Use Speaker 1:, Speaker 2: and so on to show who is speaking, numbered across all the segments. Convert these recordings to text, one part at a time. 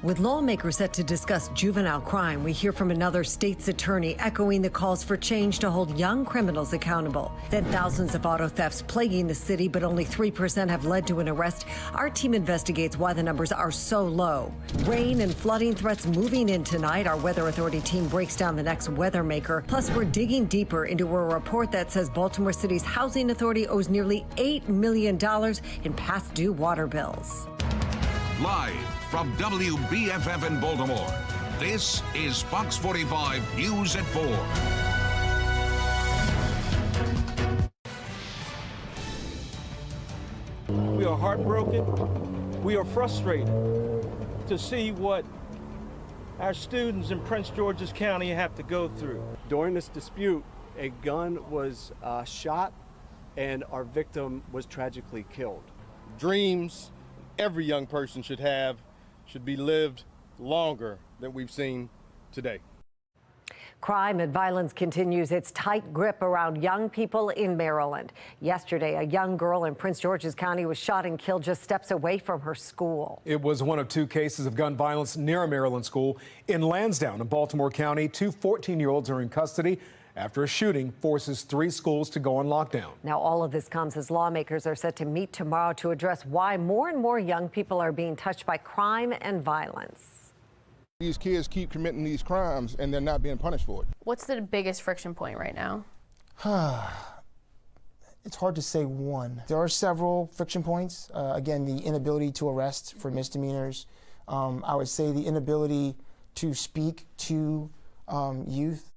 Speaker 1: With lawmakers set to discuss juvenile crime, we hear from another state's attorney echoing the calls for change to hold young criminals accountable. Then thousands of auto thefts plaguing the city, but only 3% have led to an arrest. Our team investigates why the numbers are so low. Rain and flooding threats moving in tonight. Our Weather Authority team breaks down the next weather maker. Plus, we're digging deeper into a report that says Baltimore City's Housing Authority owes nearly $8 million in past due water bills.
Speaker 2: Live from WBFF in Baltimore, this is Fox 45 News at 4.
Speaker 3: We are heartbroken. We are frustrated to see what our students in Prince George's County have to go through.
Speaker 4: During this dispute, a gun was shot and our victim was tragically killed.
Speaker 5: Dreams every young person should have should be lived longer than we've seen today.
Speaker 1: Crime and violence continues its tight grip around young people in Maryland. Yesterday, a young girl in Prince George's County was shot and killed just steps away from her school.
Speaker 6: It was one of two cases of gun violence near a Maryland school. In Lansdowne in Baltimore County, two 14-year-olds are in custody after a shooting forces 3 schools to go on lockdown.
Speaker 1: Now, all of this comes as lawmakers are set to meet tomorrow to address why more and more young people are being touched by crime and violence.
Speaker 5: These kids keep committing these crimes and they're not being punished for it.
Speaker 7: What's the biggest friction point right now?
Speaker 8: It's hard to say one. There are several friction points. Again, the inability to arrest for misdemeanors. I would say the inability to speak to youth.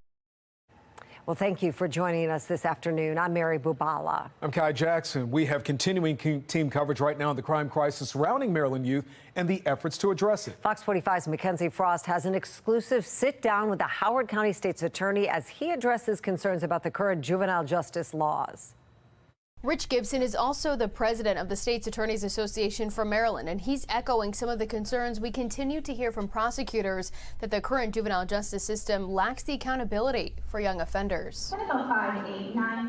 Speaker 1: Well, thank you for joining us this afternoon. I'm Mary Bubala.
Speaker 6: I'm Kai Jackson. We have continuing team coverage right now on the crime crisis surrounding Maryland youth and the efforts to address it.
Speaker 1: Fox 45's Mackenzie Frost has an exclusive sit-down with the Howard County State's Attorney as he addresses concerns about the current juvenile justice laws.
Speaker 7: Rich Gibson is also the president of the State's Attorneys Association for Maryland, and he's echoing some of the concerns we continue to hear from prosecutors that the current juvenile justice system lacks the accountability for young offenders.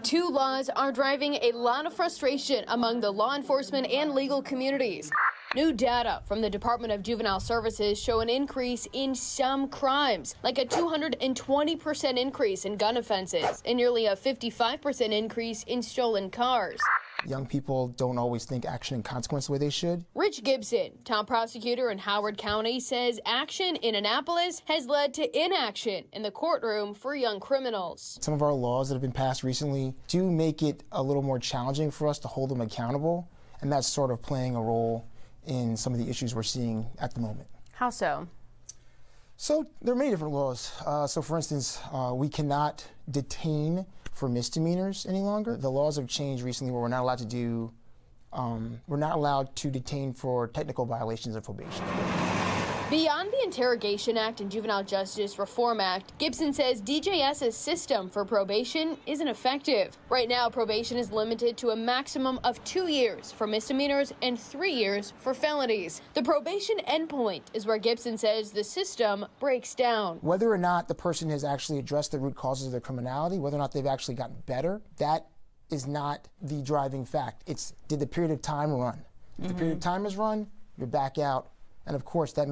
Speaker 7: 2 laws are driving a lot of frustration among the law enforcement and legal communities. New data from the Department of Juvenile Services show an increase in some crimes, like a 220% increase in gun offenses and nearly a 55% increase in stolen cars.
Speaker 8: Young people don't always think action and consequence the way they should.
Speaker 7: Rich Gibson, top prosecutor in Howard County, says action in Annapolis has led to inaction in the courtroom for young criminals.
Speaker 8: Some of our laws that have been passed recently do make it a little more challenging for us to hold them accountable, and that's sort of playing a role in some of the issues we're seeing at the moment.
Speaker 7: How so?
Speaker 8: So there are many different laws. So for instance, we cannot detain for misdemeanors any longer. The laws have changed recently where we're not allowed to detain for technical violations of probation.
Speaker 7: Beyond the Interrogation Act and Juvenile Justice Reform Act, Gibson says DJS's system for probation isn't effective. Right now, probation is limited to a maximum of 2 years for misdemeanors and 3 years for felonies. The probation endpoint is where Gibson says the system breaks down.
Speaker 8: Whether or not the person has actually addressed the root causes of their criminality, whether or not they've actually gotten better, that is not the driving fact. It's, did the period of time run? If the period of time has run, you're back out. And of course, that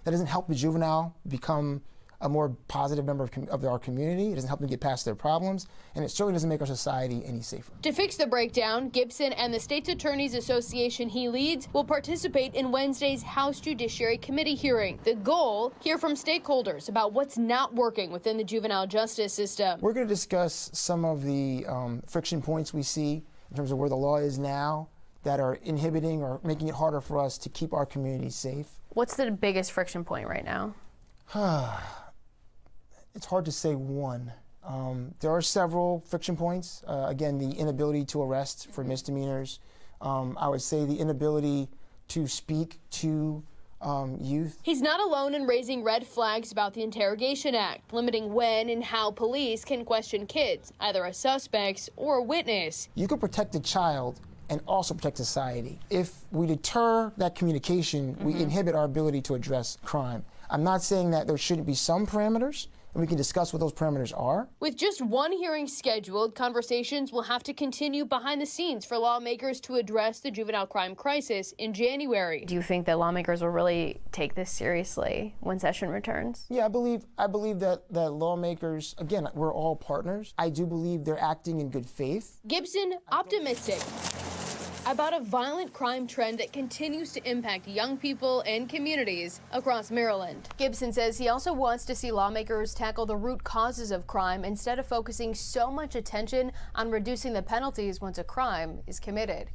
Speaker 8: doesn't help the juvenile become a more positive member of our community. It doesn't help them get past their problems, and it certainly doesn't make our society any safer.
Speaker 7: To fix the breakdown, Gibson and the State's Attorneys Association he leads will participate in Wednesday's House Judiciary Committee hearing. The goal, hear from stakeholders about what's not working within the juvenile justice system.
Speaker 8: We're going to discuss some of the friction points we see in terms of where the law is now that are inhibiting or making it harder for us to keep our community safe.
Speaker 7: What's the biggest friction point right now?
Speaker 8: It's hard to say one. There are several friction points. Again, the inability to arrest for misdemeanors. I would say the inability to speak to youth.
Speaker 7: He's not alone in raising red flags about the Interrogation Act, limiting when and how police can question kids, either as suspects or a witness.
Speaker 8: You can protect a child and also protect society. If we deter that communication, we inhibit our ability to address crime. I'm not saying that there shouldn't be some parameters, and we can discuss what those parameters are.
Speaker 7: With just one hearing scheduled, conversations will have to continue behind the scenes for lawmakers to address the juvenile crime crisis in January. Do you think that lawmakers will really take this seriously when session returns?
Speaker 8: Yeah, I believe that lawmakers, again, we're all partners. I do believe they're acting in good faith.
Speaker 7: Gibson optimistic about a violent crime trend that continues to impact young people and communities across Maryland. Gibson says he also wants to see lawmakers tackle the root causes of crime instead of focusing so much attention on reducing the penalties once a crime is committed.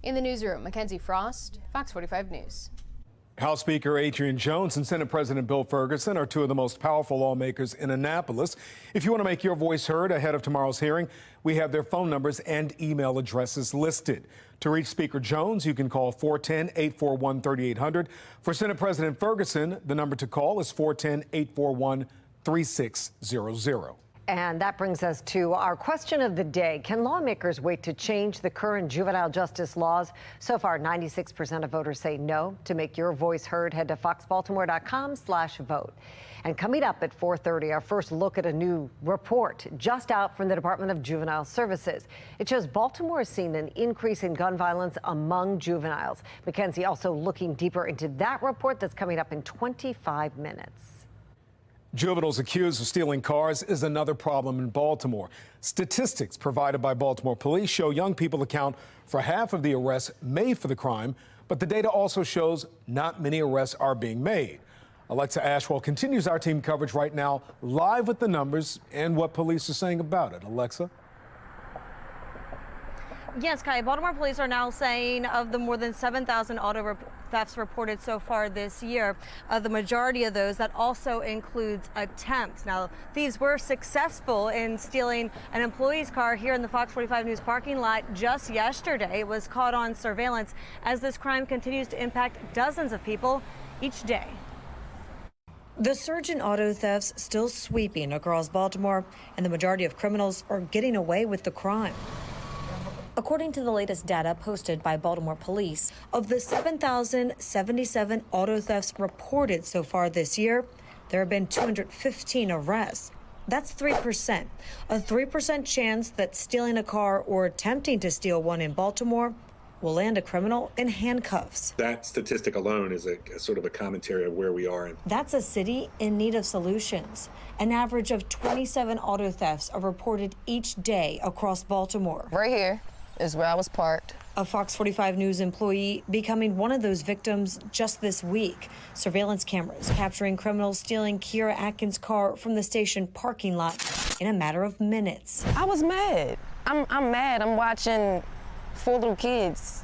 Speaker 7: In the newsroom, Mackenzie Frost, Fox 45 News.
Speaker 6: House Speaker Adrian Jones and Senate President Bill Ferguson are two of the most powerful lawmakers in Annapolis. If you want to make your voice heard ahead of tomorrow's hearing, we have their phone numbers and email addresses listed. To reach Speaker Jones, you can call 410-841-3800. For Senate President Ferguson, the number to call is 410-841-3600.
Speaker 1: And that brings us to our question of the day. Can lawmakers wait to change the current juvenile justice laws? So far, 96% of voters say no. To make your voice heard, head to foxbaltimore.com/vote. And coming up at 4:30, our first look at a new report just out from the Department of Juvenile Services. It shows Baltimore is seeing an increase in gun violence among juveniles. Mackenzie also looking deeper into that report that's coming up in 25 minutes.
Speaker 6: Juveniles accused of stealing cars is another problem in Baltimore. Statistics provided by Baltimore police show young people account for half of the arrests made for the crime, but the data also shows not many arrests are being made. Alexa Ashwell continues our team coverage right now, live with the numbers and what police are saying about it. Alexa?
Speaker 9: Yes, Kai. Baltimore police are now saying of the more than 7,000 auto thefts reported so far this year, the majority of those, that also includes attempts. Now, thieves were successful in stealing an employee's car here in the Fox 45 News parking lot just yesterday. It was caught on surveillance as this crime continues to impact dozens of people each day.
Speaker 10: The surge in auto thefts still sweeping across Baltimore, and the majority of criminals are getting away with the crime. According to the latest data posted by Baltimore police, of the 7,077 auto thefts reported so far this year, there have been 215 arrests. That's 3%. A 3% chance that stealing a car or attempting to steal one in Baltimore will land a criminal in handcuffs.
Speaker 11: That statistic alone is a sort of a commentary of where we are.
Speaker 10: That's a city in need of solutions. An average of 27 auto thefts are reported each day across Baltimore.
Speaker 12: Right here is where I was parked.
Speaker 10: A Fox 45 News employee becoming one of those victims just this week. Surveillance cameras capturing criminals stealing Kiera Atkins' car from the station parking lot in a matter of minutes.
Speaker 12: I was mad. I'm mad. I'm watching 4 little kids,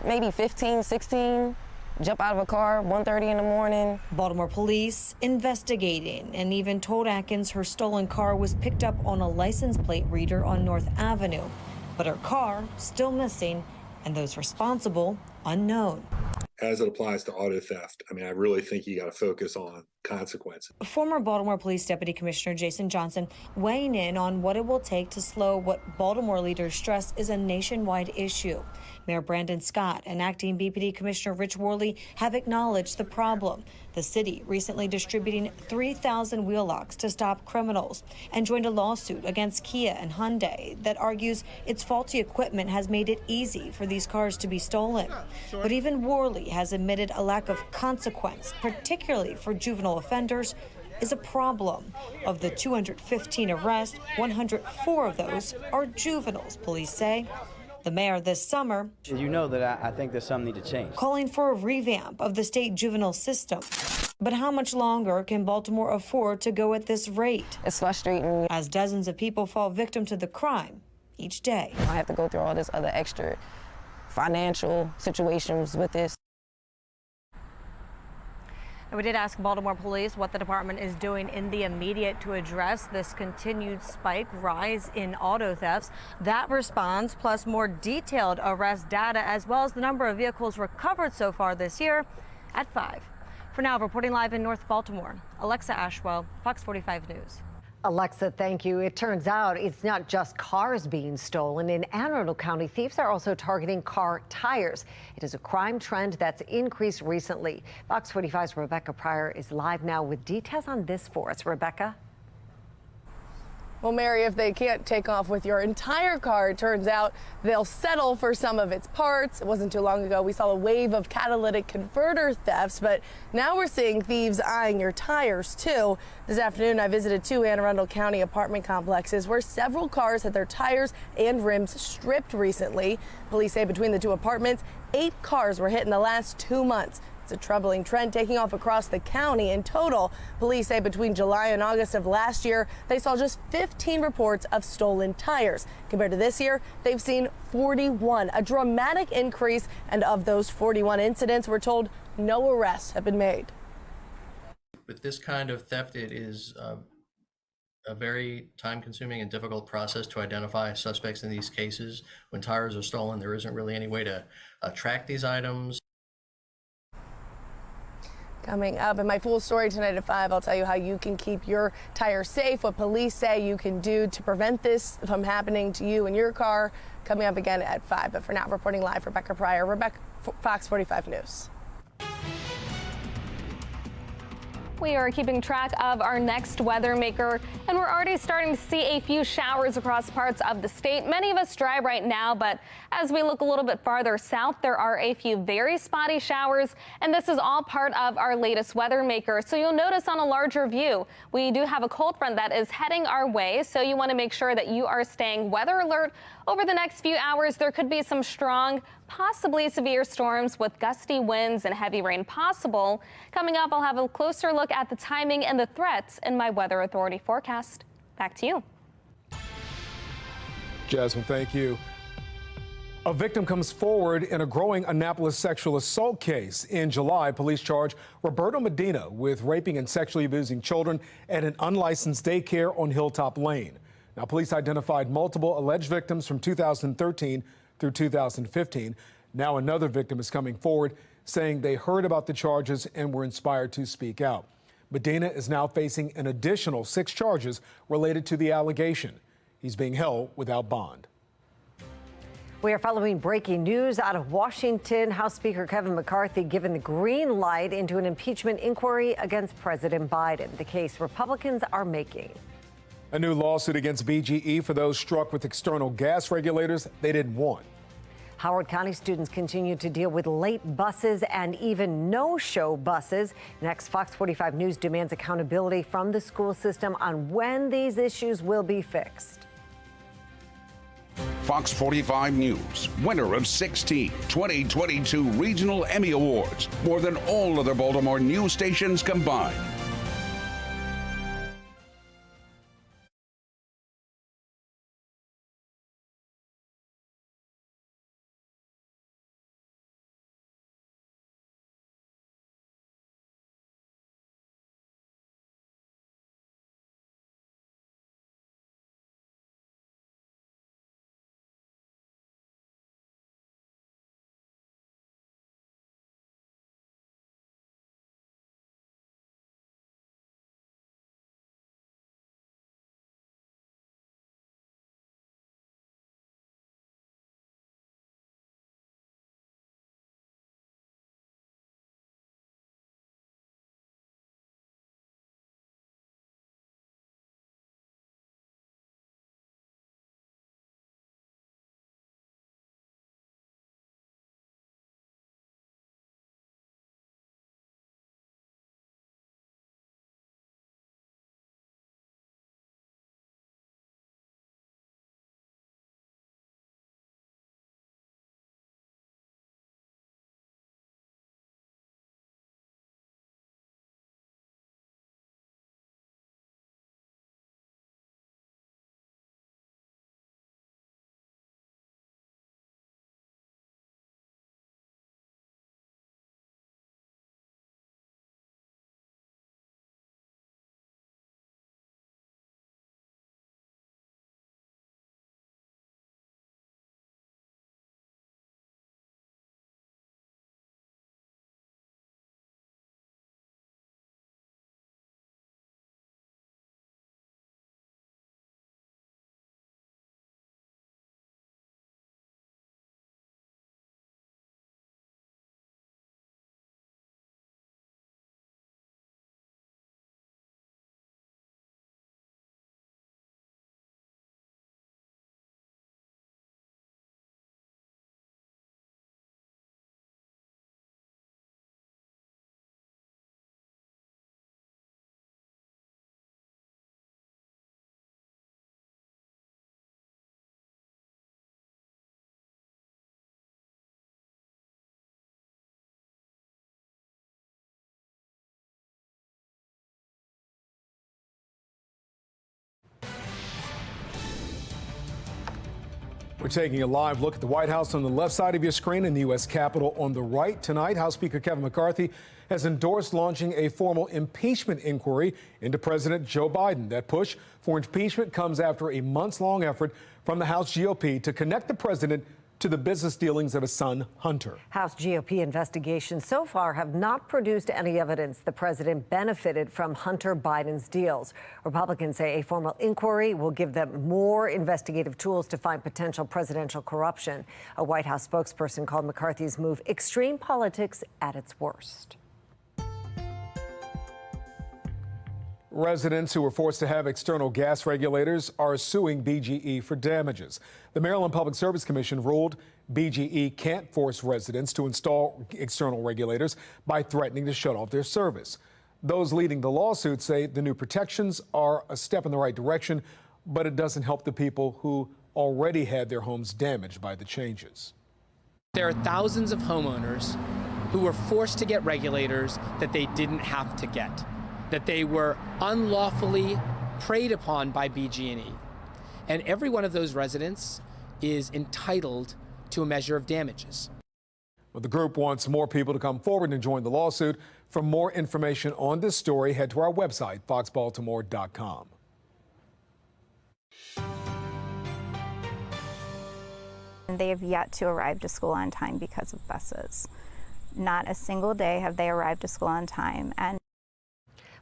Speaker 12: maybe 15, 16, jump out of a car 1:30 in the morning.
Speaker 10: Baltimore police investigating and even told Atkins her stolen car was picked up on a license plate reader on North Avenue. But her car still missing, and those responsible unknown.
Speaker 11: As it applies to auto theft, I mean, I really think you got to focus on consequences.
Speaker 10: Former Baltimore Police Deputy Commissioner Jason Johnson weighing in on what it will take to slow what Baltimore leaders stress is a nationwide issue. Mayor Brandon Scott and Acting BPD Commissioner Rich Worley have acknowledged the problem. The city recently distributing 3,000 wheel locks to stop criminals and joined a lawsuit against Kia and Hyundai that argues its faulty equipment has made it easy for these cars to be stolen. But even Worley has admitted a lack of consequence, particularly for juvenile offenders, is a problem. Of the 215 arrests, 104 of those are juveniles, police say. The mayor this summer,
Speaker 13: you know that I think there's something need to change,
Speaker 10: calling for a revamp of the state juvenile system. But how much longer can Baltimore afford to go at this rate?
Speaker 12: It's frustrating.
Speaker 10: As dozens of people fall victim to the crime each day.
Speaker 12: I have to go through all this other extra financial situations with this.
Speaker 9: And we did ask Baltimore police what the department is doing in the immediate to address this continued rise in auto thefts. That response, plus more detailed arrest data, as well as the number of vehicles recovered so far this year at 5. For now, reporting live in North Baltimore, Alexa Ashwell, Fox 45 News.
Speaker 1: Alexa, thank you. It turns out it's not just cars being stolen. In Anne Arundel County, thieves are also targeting car tires. It is a crime trend that's increased recently. Fox 45's Rebecca Pryor is live now with details on this for us. Rebecca?
Speaker 14: Well, Mary, if they can't take off with your entire car, it turns out they'll settle for some of its parts. It wasn't too long ago we saw a wave of catalytic converter thefts, but now we're seeing thieves eyeing your tires, too. This afternoon, I visited 2 Anne Arundel County apartment complexes where several cars had their tires and rims stripped recently. Police say between the 2 apartments, 8 cars were hit in the last 2 months. It's a troubling trend taking off across the county. In total, police say between July and August of last year, they saw just 15 reports of stolen tires. Compared to this year, they've seen 41, a dramatic increase. And of those 41 incidents, we're told no arrests have been made.
Speaker 15: With this kind of theft, it is a very time-consuming and difficult process to identify suspects in these cases. When tires are stolen, there isn't really any way to track these items.
Speaker 14: Coming up in my full story tonight at 5, I'll tell you how you can keep your tires safe, what police say you can do to prevent this from happening to you and your car. Coming up again at 5. But for now, reporting live, Rebecca Pryor, Fox 45 News.
Speaker 16: We are keeping track of our next weather maker, and we're already starting to see a few showers across parts of the state. Many of us dry right now, but as we look a little bit farther south, there are a few very spotty showers, and this is all part of our latest weather maker. So you'll notice on a larger view, we do have a cold front that is heading our way, so you want to make sure that you are staying weather alert. Over the next few hours, there could be some strong, possibly severe storms with gusty winds and heavy rain possible. Coming up, I'll have a closer look at the timing and the threats in my Weather Authority forecast. Back to you.
Speaker 6: Jasmine, thank you. A victim comes forward in a growing Annapolis sexual assault case. In July, police charged Roberto Medina with raping and sexually abusing children at an unlicensed daycare on Hilltop Lane. Now, police identified multiple alleged victims from 2013 through 2015. Now another victim is coming forward saying they heard about the charges and were inspired to speak out. Medina is now facing an additional 6 charges related to the allegation. He's being held without bond.
Speaker 1: We are following breaking news out of Washington. House Speaker Kevin McCarthy given the green light into an impeachment inquiry against President Biden, the case Republicans are making.
Speaker 6: A new lawsuit against BGE for those struck with external gas regulators they didn't want.
Speaker 1: Howard County students continue to deal with late buses and even no-show buses. Next, Fox 45 News demands accountability from the school system on when these issues will be fixed.
Speaker 2: Fox 45 News, winner of 16 2022 Regional Emmy Awards, more than all other Baltimore news stations combined.
Speaker 6: We're taking a live look at the White House on the left side of your screen and the U.S. Capitol on the right. Tonight, House Speaker Kevin McCarthy has endorsed launching a formal impeachment inquiry into President Joe Biden. That push for impeachment comes after a months-long effort from the House GOP to connect the president to the business dealings of his son, Hunter.
Speaker 1: House GOP investigations so far have not produced any evidence the president benefited from Hunter Biden's deals. Republicans say a formal inquiry will give them more investigative tools to find potential presidential corruption. A White House spokesperson called McCarthy's move extreme politics at its worst.
Speaker 6: Residents who were forced to have external gas regulators are suing BGE for damages. The Maryland Public Service Commission ruled BGE can't force residents to install external regulators by threatening to shut off their service. Those leading the lawsuit say the new protections are a step in the right direction, but it doesn't help the people who already had their homes damaged by the changes.
Speaker 17: There are thousands of homeowners who were forced to get regulators that they didn't have to get, that they were unlawfully preyed upon by BG&E. And every one of those residents is entitled to a measure of damages.
Speaker 6: Well, the group wants more people to come forward and join the lawsuit. For more information on this story, head to our website, foxbaltimore.com.
Speaker 18: They have yet to arrive to school on time because of buses. Not a single day have they arrived to school on time. And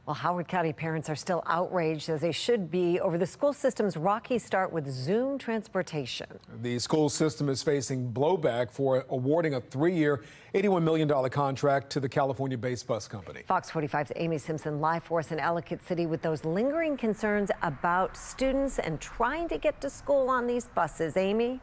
Speaker 1: well, Howard County parents are still outraged, as they should be, over the school system's rocky start with Zoom transportation.
Speaker 6: The school system is facing blowback for awarding a 3-year, $81 million contract to the California-based bus company.
Speaker 1: Fox 45's Amy Simpson live for us in Ellicott City with those lingering concerns about students and trying to get to school on these buses. Amy?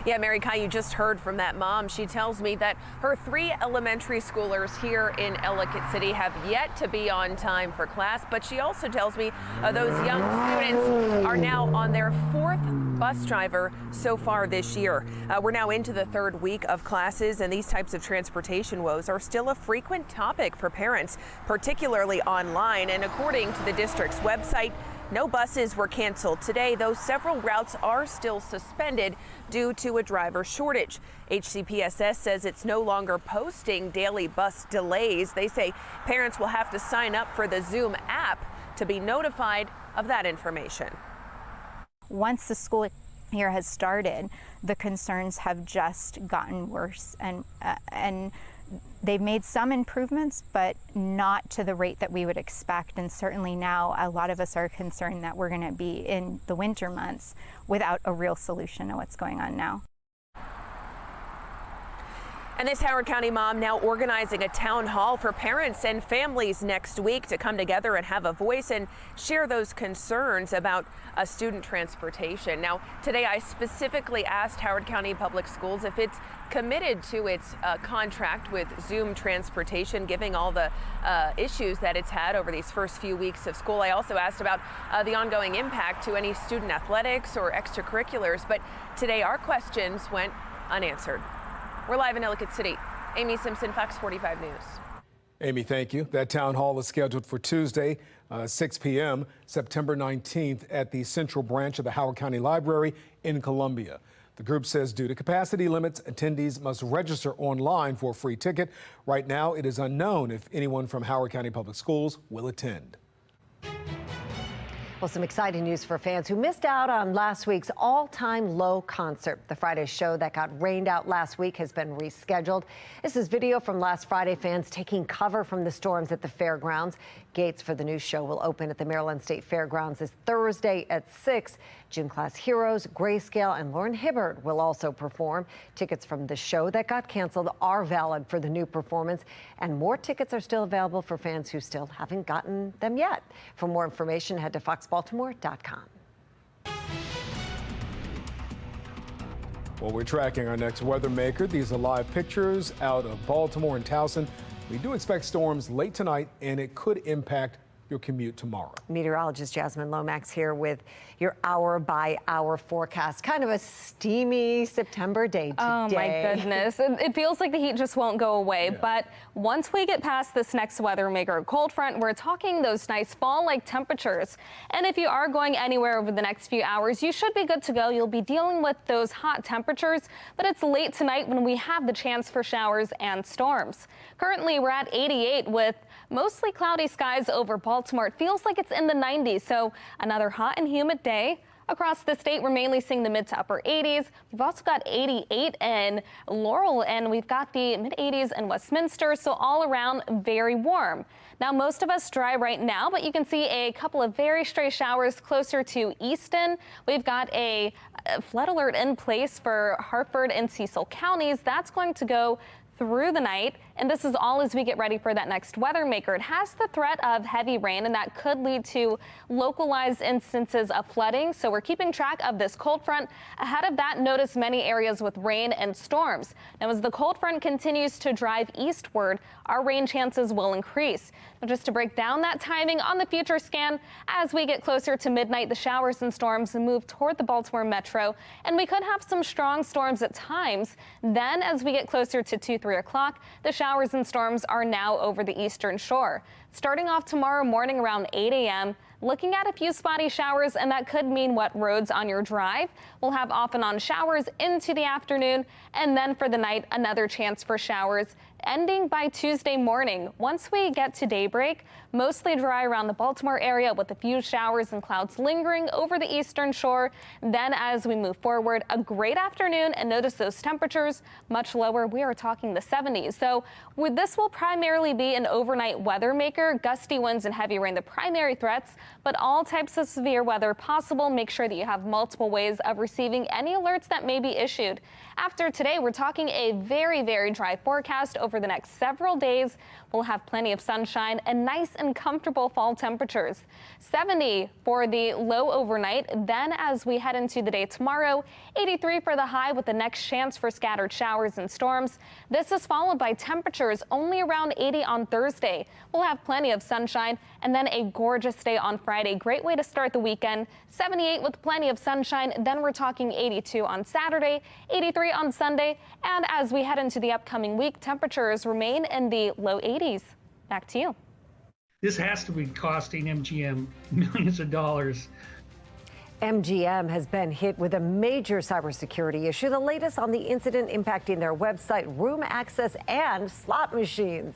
Speaker 19: Yeah, Mary Kai, you just heard from that mom. She tells me that her 3 elementary schoolers here in Ellicott City have yet to be on time for class, but she also tells me those young students are now on their 4th bus driver so far this year. We're now into the 3rd week of classes, and these types of transportation woes are still a frequent topic for parents, particularly online. And according to the district's website, no buses were canceled today, though several routes are still suspended due to a driver shortage. HCPSS says it's no longer posting daily bus delays. They say parents will have to sign up for the Zoom app to be notified of that information.
Speaker 18: once the school year has started, the concerns have just gotten worse, and they've made some improvements, but not to the rate that we would expect. And certainly now a lot of us are concerned that we're going to be in the winter months without a real solution to what's going on now.
Speaker 19: And this Howard County mom now organizing a town hall for parents and families next week to come together and have a voice and share those concerns about student transportation. Now, today I specifically asked Howard County Public Schools if it's committed to its contract with Zoom Transportation, given all the issues that it's had over these first few weeks of school. I also asked about the ongoing impact to any student athletics or extracurriculars, but today our questions went unanswered. We're live in Ellicott City. Amy Simpson, Fox 45 News.
Speaker 6: Amy, thank you. That town hall is scheduled for Tuesday, 6 p.m., September 19th at the Central Branch of the Howard County Library in Columbia. The group says due to capacity limits, attendees must register online for a free ticket. Right now, it is unknown if anyone from Howard County Public Schools will attend.
Speaker 1: Well, some exciting news for fans who missed out on last week's all-time low concert. The Friday show that got rained out last week has been rescheduled. This is video from last Friday, fans taking cover from the storms at the fairgrounds. Gates for the new show will open at the Maryland State Fairgrounds this Thursday at 6. Gym Class Heroes, Grayscale, and Lauren Hibbert will also perform. Tickets from the show that got canceled are valid for the new performance, and more tickets are still available for fans who still haven't gotten them yet. For more information, head to foxbaltimore.com.
Speaker 6: Well, we're tracking our next weather maker. These are live pictures out of Baltimore and Towson. We do expect storms late tonight, and it could impact your commute tomorrow.
Speaker 1: Meteorologist Jasmine Lomax here with your hour-by-hour forecast. Kind of a steamy September day today.
Speaker 16: Oh my goodness. It feels like the heat just won't go away.
Speaker 6: Yeah.
Speaker 16: But once we get past this next weather maker cold front, we're talking those nice fall-like temperatures. And if you are going anywhere over the next few hours, you should be good to go. You'll be dealing with those hot temperatures, but it's late tonight when we have the chance for showers and storms. Currently, we're at 88 with mostly cloudy skies over Baltimore. It feels like it's in the 90s, so another hot and humid day. Across the state, we're mainly seeing the mid to upper 80s. We've also got 88 in Laurel, and we've got the mid 80s in Westminster, so all around very warm. Now, most of us dry right now, but you can see a couple of very stray showers closer to Easton. We've got a flood alert in place for Hartford and Cecil counties. That's going to go through the night, and this is all as we get ready for that next weather maker. It has the threat of heavy rain, and that could lead to localized instances of flooding. So we're keeping track of this cold front. Ahead of that, notice many areas with rain and storms. Now, as the cold front continues to drive eastward, our rain chances will increase. Now, just to break down that timing on the future scan, as we get closer to midnight, the showers and storms move toward the Baltimore metro, and we could have some strong storms at times. Then, as we get closer to 2-3 o'clock, the showers and storms are now over the eastern shore. Starting off tomorrow morning around 8 a.m., looking at a few spotty showers, and that could mean wet roads on your drive. We'll have off and on showers into the afternoon, and then for the night, another chance for showers ending by Tuesday morning. Once we get to daybreak, mostly dry around the Baltimore area with a few showers and clouds lingering over the eastern shore. Then as we move forward, a great afternoon, and notice those temperatures much lower. We are talking the 70s. So this will primarily be an overnight weather maker. Gusty winds and heavy rain, the primary threats, but all types of severe weather possible. Make sure that you have multiple ways of receiving any alerts that may be issued. After today, we're talking a very, very dry forecast over the next several days. We'll have plenty of sunshine and nice and comfortable fall temperatures. 70 for the low overnight. Then as we head into the day tomorrow, 83 for the high with the next chance for scattered showers and storms. This is followed by temperatures only around 80 on Thursday. We'll have plenty of sunshine and then a gorgeous day on Friday. Great way to start the weekend. 78 with plenty of sunshine. Then we're talking 82 on Saturday, 83 on Sunday. And as we head into the upcoming week, temperatures remain in the low 80s. Back to you.
Speaker 20: This has to be costing MGM millions of dollars.
Speaker 1: MGM has been hit with a major cybersecurity issue. The latest on the incident impacting their website, room access, and slot machines.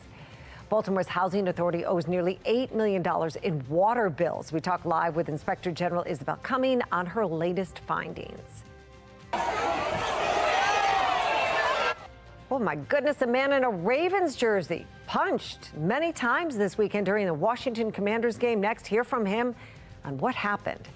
Speaker 1: Baltimore's Housing Authority owes nearly $8 million in water bills. We talk live with Inspector General Isabel Cumming on her latest findings. Oh my goodness, a man in a Ravens jersey punched many times this weekend during the Washington Commanders game. Next, hear from him on what happened.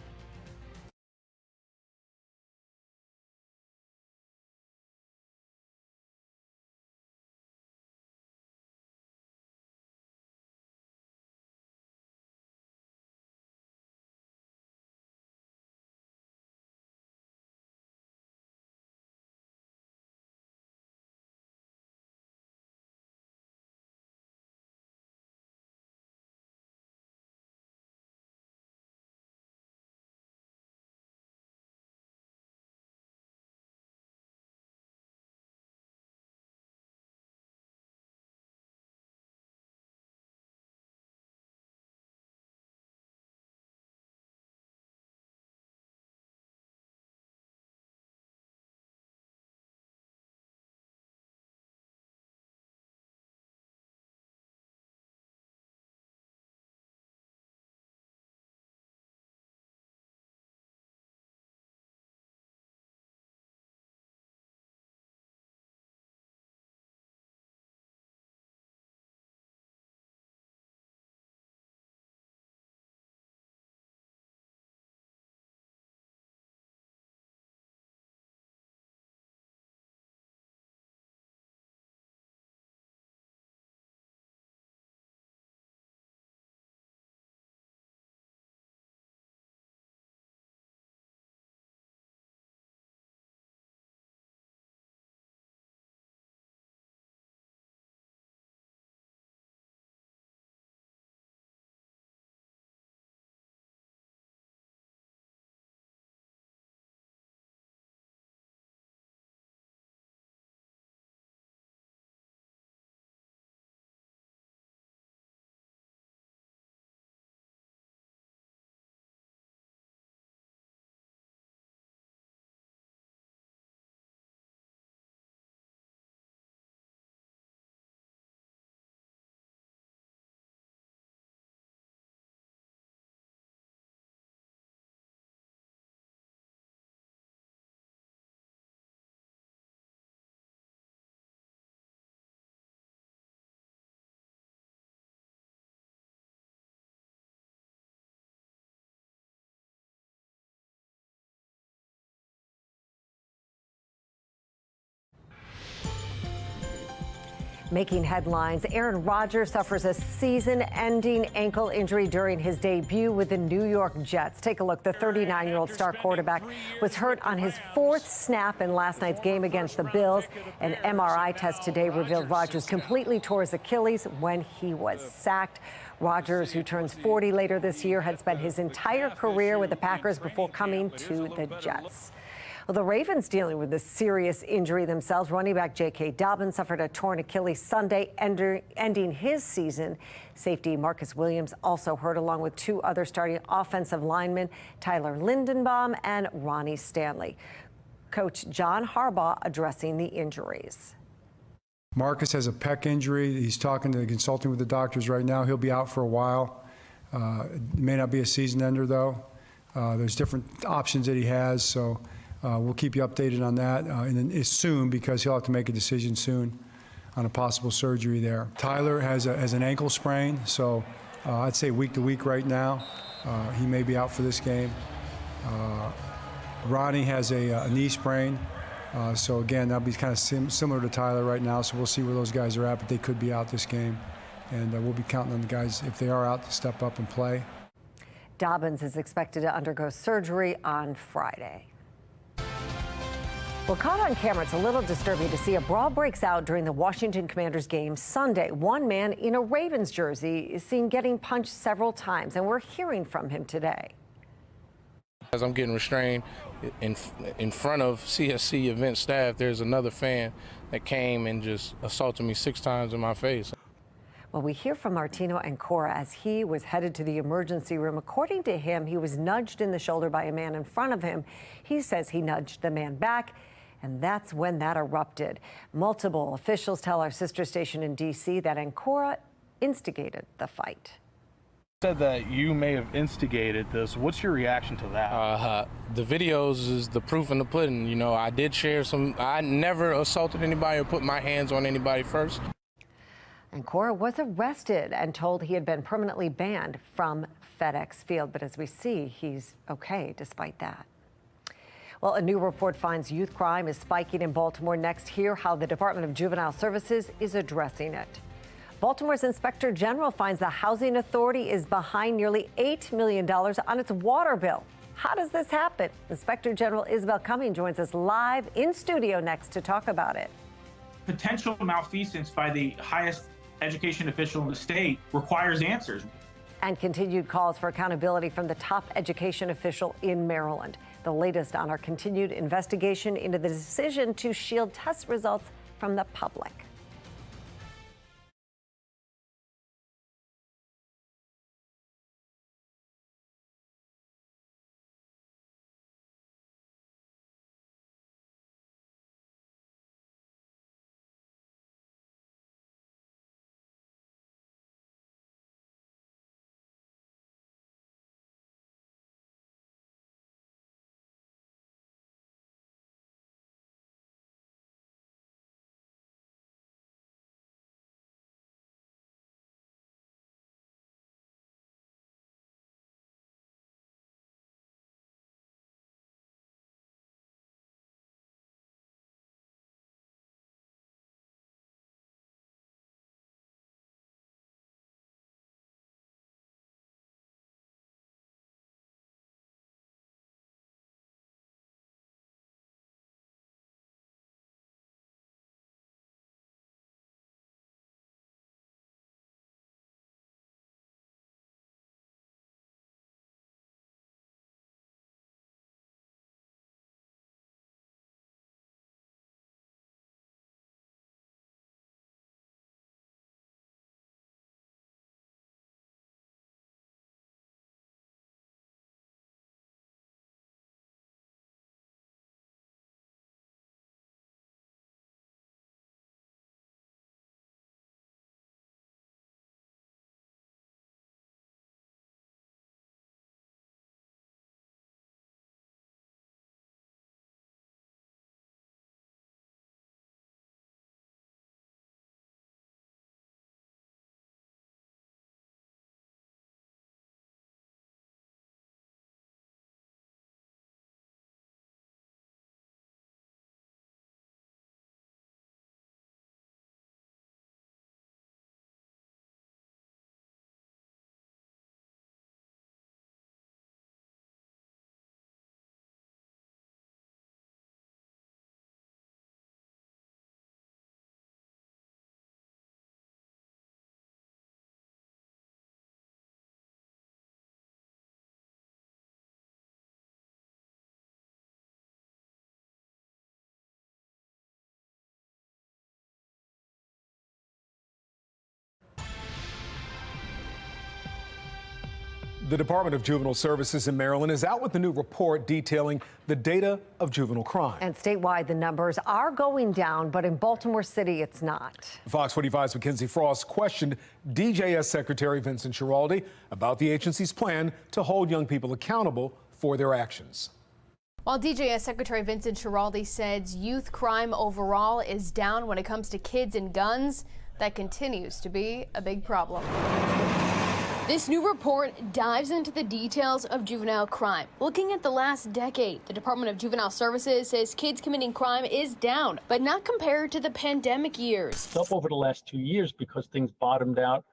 Speaker 1: Making headlines, Aaron Rodgers suffers a season-ending ankle injury during his debut with the New York Jets. Take a look. The 39-year-old star quarterback was hurt on his fourth snap in last night's game against the Bills. An MRI test today revealed Rodgers completely tore his Achilles when he was sacked. Rodgers, who turns 40 later this year, had spent his entire career with the Packers before coming to the Jets. Well, the Ravens dealing with a serious injury themselves. Running back J.K. Dobbins suffered a torn Achilles Sunday, ending his season. Safety Marcus Williams also hurt, along with two other starting offensive linemen, Tyler Lindenbaum and Ronnie Stanley. Coach John Harbaugh addressing the injuries.
Speaker 21: Marcus has a pec injury. He's consulting with the doctors right now. He'll be out for a while. It may not be a season ender, though. There's different options that he has, so we'll keep you updated on that and it's soon, because he'll have to make a decision soon on a possible surgery there. Tyler has an ankle sprain, so I'd say week to week right now. He may be out for this game. Ronnie has a knee sprain. So again, that'll be kind of similar to Tyler right now. So we'll see where those guys are at, but they could be out this game. And we'll be counting on the guys, if they are out, to step up and play.
Speaker 1: Dobbins is expected to undergo surgery on Friday. Well, caught on camera, it's a little disturbing to see a brawl breaks out during the Washington Commanders game Sunday. One man in a Ravens jersey is seen getting punched several times, and we're hearing from him today.
Speaker 22: As I'm getting restrained in front of CSC event staff, there's another fan that came and just assaulted me 6 times in my face.
Speaker 1: Well, we hear from Martino Ancora as he was headed to the emergency room. According to him, he was nudged in the shoulder by a man in front of him. He says he nudged the man back, and that's when that erupted. Multiple officials tell our sister station in D.C. that Ancora instigated the fight.
Speaker 23: Said that you may have instigated this. What's your reaction to that?
Speaker 22: The videos is the proof in the pudding. You know, I did share some. I never assaulted anybody or put my hands on anybody first.
Speaker 1: Ancora was arrested and told he had been permanently banned from FedEx Field. But as we see, he's okay despite that. Well, a new report finds youth crime is spiking in Baltimore. Next, hear how the Department of Juvenile Services is addressing it. Baltimore's Inspector General finds the Housing Authority is behind nearly $8 million on its water bill. How does this happen? Inspector General Isabel Cumming joins us live in studio next to talk about it.
Speaker 24: Potential malfeasance by the highest education official in the state requires answers.
Speaker 1: And continued calls for accountability from the top education official in Maryland. The latest on our continued investigation into the decision to shield test results from the public.
Speaker 6: The Department of Juvenile Services in Maryland is out with a new report detailing the data of juvenile crime.
Speaker 1: And statewide, the numbers are going down, but in Baltimore City, it's not.
Speaker 6: Fox 45's Mackenzie Frost questioned DJS Secretary Vincent Schiraldi about the agency's plan to hold young people accountable for their actions.
Speaker 7: While DJS Secretary Vincent Schiraldi says youth crime overall is down when it comes to kids and guns, that continues to be a big problem. This new report dives into the details of juvenile crime. Looking at the last decade, the Department of Juvenile Services says kids committing crime is down, but not compared to the pandemic years.
Speaker 3: It's up over the last 2 years because things bottomed out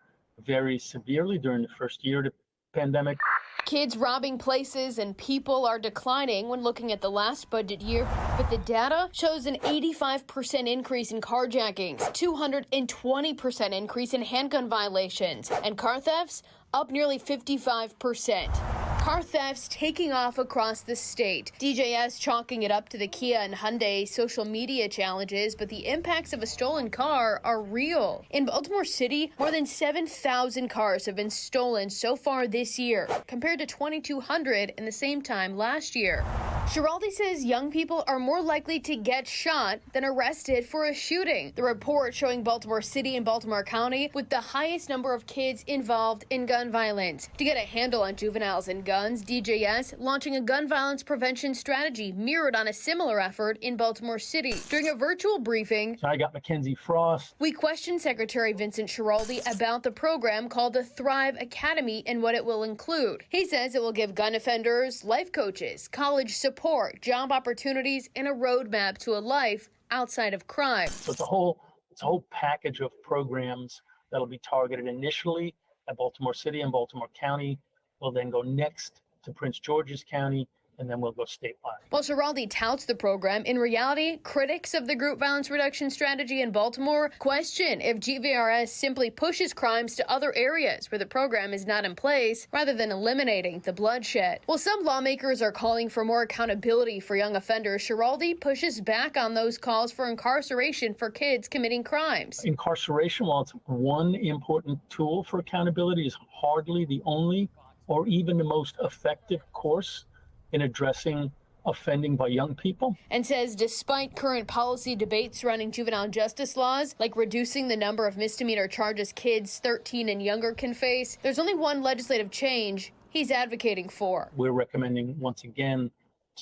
Speaker 3: very severely during the first year of the pandemic.
Speaker 7: Kids robbing places and people are declining when looking at the last budget year, but the data shows an 85% increase in carjackings, 220% increase in handgun violations, and car thefts up nearly 55%. Car thefts taking off across the state. DJS chalking it up to the Kia and Hyundai social media challenges, but the impacts of a stolen car are real. In Baltimore City, more than 7,000 cars have been stolen so far this year, compared to 2,200 in the same time last year. Schiraldi says young people are more likely to get shot than arrested for a shooting. The report showing Baltimore City and Baltimore County with the highest number of kids involved in gun violence. To get a handle on juveniles and guns, DJS launching a gun violence prevention strategy mirrored on a similar effort in Baltimore City. During a virtual briefing,
Speaker 3: So I got Mackenzie Frost.
Speaker 7: we questioned Secretary Vincent Schiraldi about the program called the Thrive Academy and what it will include. He says it will give gun offenders life coaches, college support, job opportunities, and a roadmap to a life outside of crime.
Speaker 3: So it's a whole package of programs that'll be targeted initially at Baltimore City and Baltimore County. We'll then go next to Prince George's County, and then we'll go statewide.
Speaker 7: While Schiraldi touts the program, in reality, critics of the group violence reduction strategy in Baltimore question if GVRS simply pushes crimes to other areas where the program is not in place, rather than eliminating the bloodshed. While some lawmakers are calling for more accountability for young offenders, Schiraldi pushes back on those calls for incarceration for kids committing crimes.
Speaker 3: Incarceration, while it's one important tool for accountability, is hardly the only or even the most effective course in addressing offending by young people.
Speaker 7: And says despite current policy debates surrounding juvenile justice laws, like reducing the number of misdemeanor charges kids 13 and younger can face, there's only one legislative change he's advocating for.
Speaker 3: We're recommending, once again,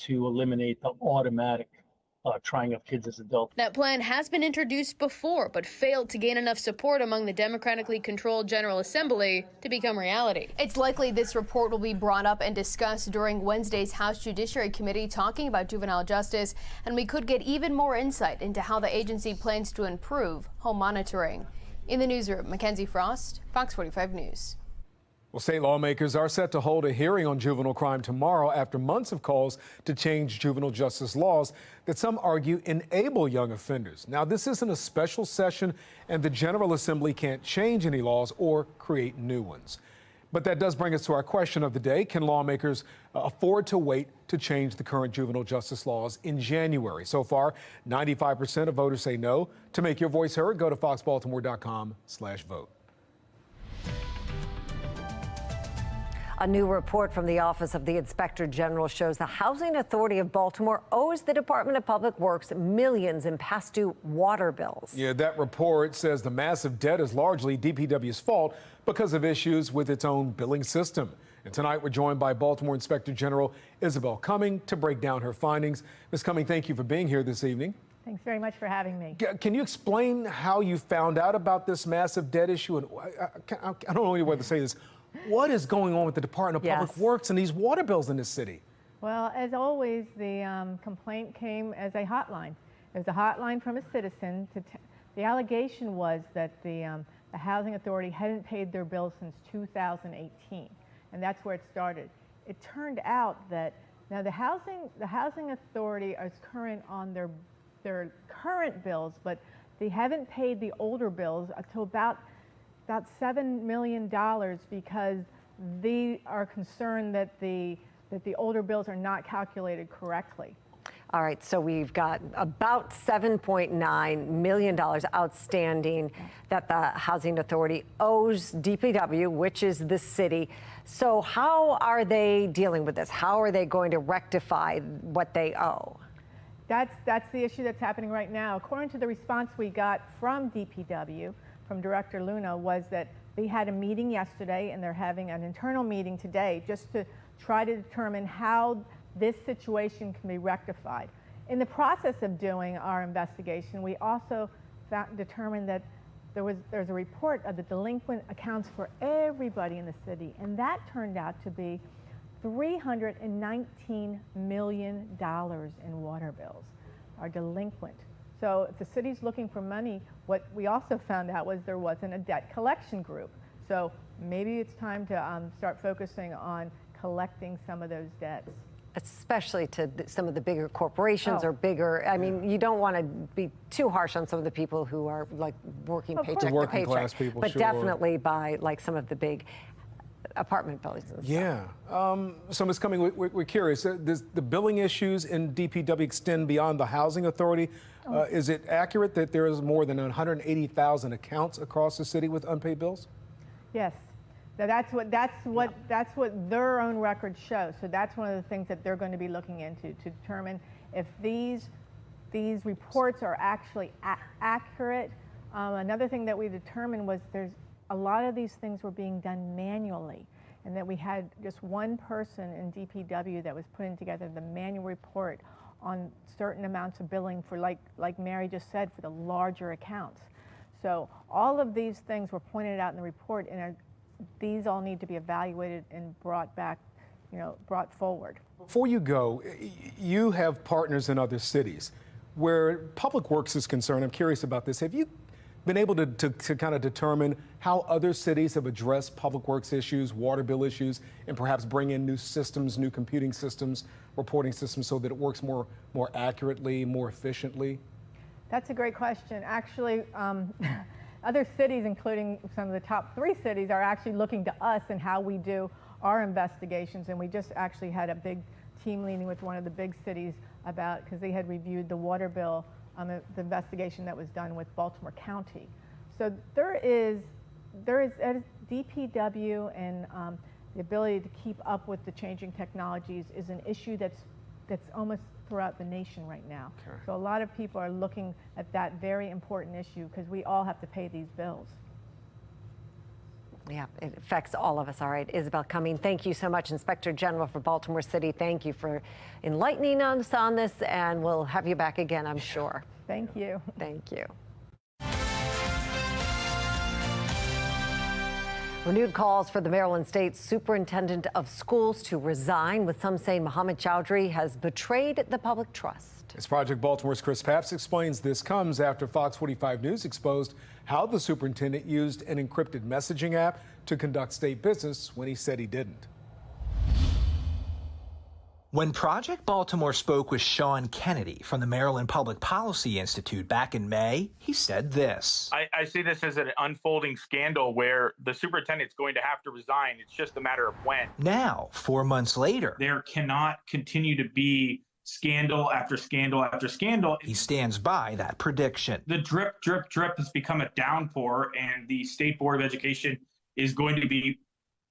Speaker 3: to eliminate the automatic trying of kids as adults.
Speaker 7: That plan has been introduced before, but failed to gain enough support among the democratically controlled General Assembly to become reality. It's likely this report will be brought up and discussed during Wednesday's House Judiciary Committee talking about juvenile justice, and we could get even more insight into how the agency plans to improve home monitoring. In the newsroom, Mackenzie Frost, Fox 45 News.
Speaker 6: Well, state lawmakers are set to hold a hearing on juvenile crime tomorrow after months of calls to change juvenile justice laws that some argue enable young offenders. Now, this isn't a special session, and the General Assembly can't change any laws or create new ones. But that does bring us to our question of the day. Can lawmakers afford to wait to change the current juvenile justice laws in January? So far, 95% of voters say no. To make your voice heard, go to foxbaltimore.com/vote.
Speaker 1: A new report from the Office of the Inspector General shows the Housing Authority of Baltimore owes the Department of Public Works millions in past due water bills.
Speaker 6: Yeah, that report says the massive debt is largely DPW's fault because of issues with its own billing system. And tonight we're joined by Baltimore Inspector General Isabel Cumming to break down her findings. Ms. Cumming, thank you for being here this evening.
Speaker 4: Thanks very much for having me.
Speaker 6: Can you explain how you found out about this massive debt issue? And I don't know any way to say this. What is going on with the Department of Public Works and these water bills in this city?
Speaker 4: Well, as always, the complaint came as a hotline. It was a hotline from a citizen. The allegation was that the Housing Authority hadn't paid their bills since 2018, and that's where it started. It turned out that now the Housing Authority is current on their current bills, but they haven't paid the older bills until about $7 million because they are concerned that the older bills are not calculated correctly.
Speaker 1: All right, so we've got about $7.9 million outstanding that the Housing Authority owes DPW, which is the city. So how are they dealing with this? How are they going to rectify what they owe?
Speaker 4: That's the issue that's happening right now. According to the response we got from DPW, from Director Luna, was that they had a meeting yesterday and they're having an internal meeting today just to try to determine how this situation can be rectified. In the process of doing our investigation, we also determined that there's a report of the delinquent accounts for everybody in the city, and that turned out to be $319 million in water bills are delinquent. So if the city's looking for money, what we also found out was there wasn't a debt collection group. So maybe it's time to start focusing on collecting some of those debts.
Speaker 1: Especially to some of the bigger corporations or bigger. I mean, you don't want to be too harsh on some of the people who are like working paycheck to
Speaker 6: working
Speaker 1: paycheck,
Speaker 6: class people,
Speaker 1: but
Speaker 6: sure.
Speaker 1: definitely by like some of the big apartment buildings and stuff.
Speaker 6: Yeah. So Ms. Cumming, we're curious. Does the billing issues in DPW extend beyond the Housing Authority? Is it accurate that there is more than 180,000 accounts across the city with unpaid bills?
Speaker 4: Yes. Now that's what their own records show. So that's one of the things that they're going to be looking into to determine if these reports are actually accurate. Another thing that we determined was there's a lot of these things were being done manually, and that we had just one person in DPW that was putting together the manual report on certain amounts of billing for, like Mary just said, for the larger accounts. So all of these things were pointed out in the report, and these all need to be evaluated and brought back, brought forward.
Speaker 6: Before you go, you have partners in other cities. Where Public Works is concerned, I'm curious about this. Have you been able to kind of determine how other cities have addressed Public Works issues, water bill issues, and perhaps bring in new systems, new computing systems, reporting systems so that it works more accurately, more efficiently?
Speaker 4: That's a great question. Actually, other cities, including some of the top 3 cities, are actually looking to us and how we do our investigations. And we just actually had a big team meeting with one of the big cities about, because they had reviewed the water bill, the investigation that was done with Baltimore County. So there is at DPW, and the ability to keep up with the changing technologies is an issue that's almost throughout the nation right now. Okay. So a lot of people are looking at that very important issue because we all have to pay these bills.
Speaker 1: Yeah, it affects all of us. All right, Isabel Cumming, thank you so much. Inspector General for Baltimore City, thank you for enlightening us on this, and we'll have you back again, I'm sure.
Speaker 4: Thank you.
Speaker 1: Thank you. Renewed calls for the Maryland State Superintendent of Schools to resign, with some saying Mohammed Chowdhury has betrayed the public trust.
Speaker 6: As Project Baltimore's Chris Papps explains, this comes after FOX45 News exposed how the superintendent used an encrypted messaging app to conduct state business when he said he didn't.
Speaker 5: When Project Baltimore spoke with Sean Kennedy from the Maryland Public Policy Institute back in May, he said this.
Speaker 24: I see this as an unfolding scandal where the superintendent's going to have to resign. It's just a matter of when.
Speaker 5: Now, 4 months later,
Speaker 24: there cannot continue to be scandal after scandal after scandal.
Speaker 5: He stands by that prediction.
Speaker 24: The drip, drip, drip has become a downpour, and the State Board of Education is going to be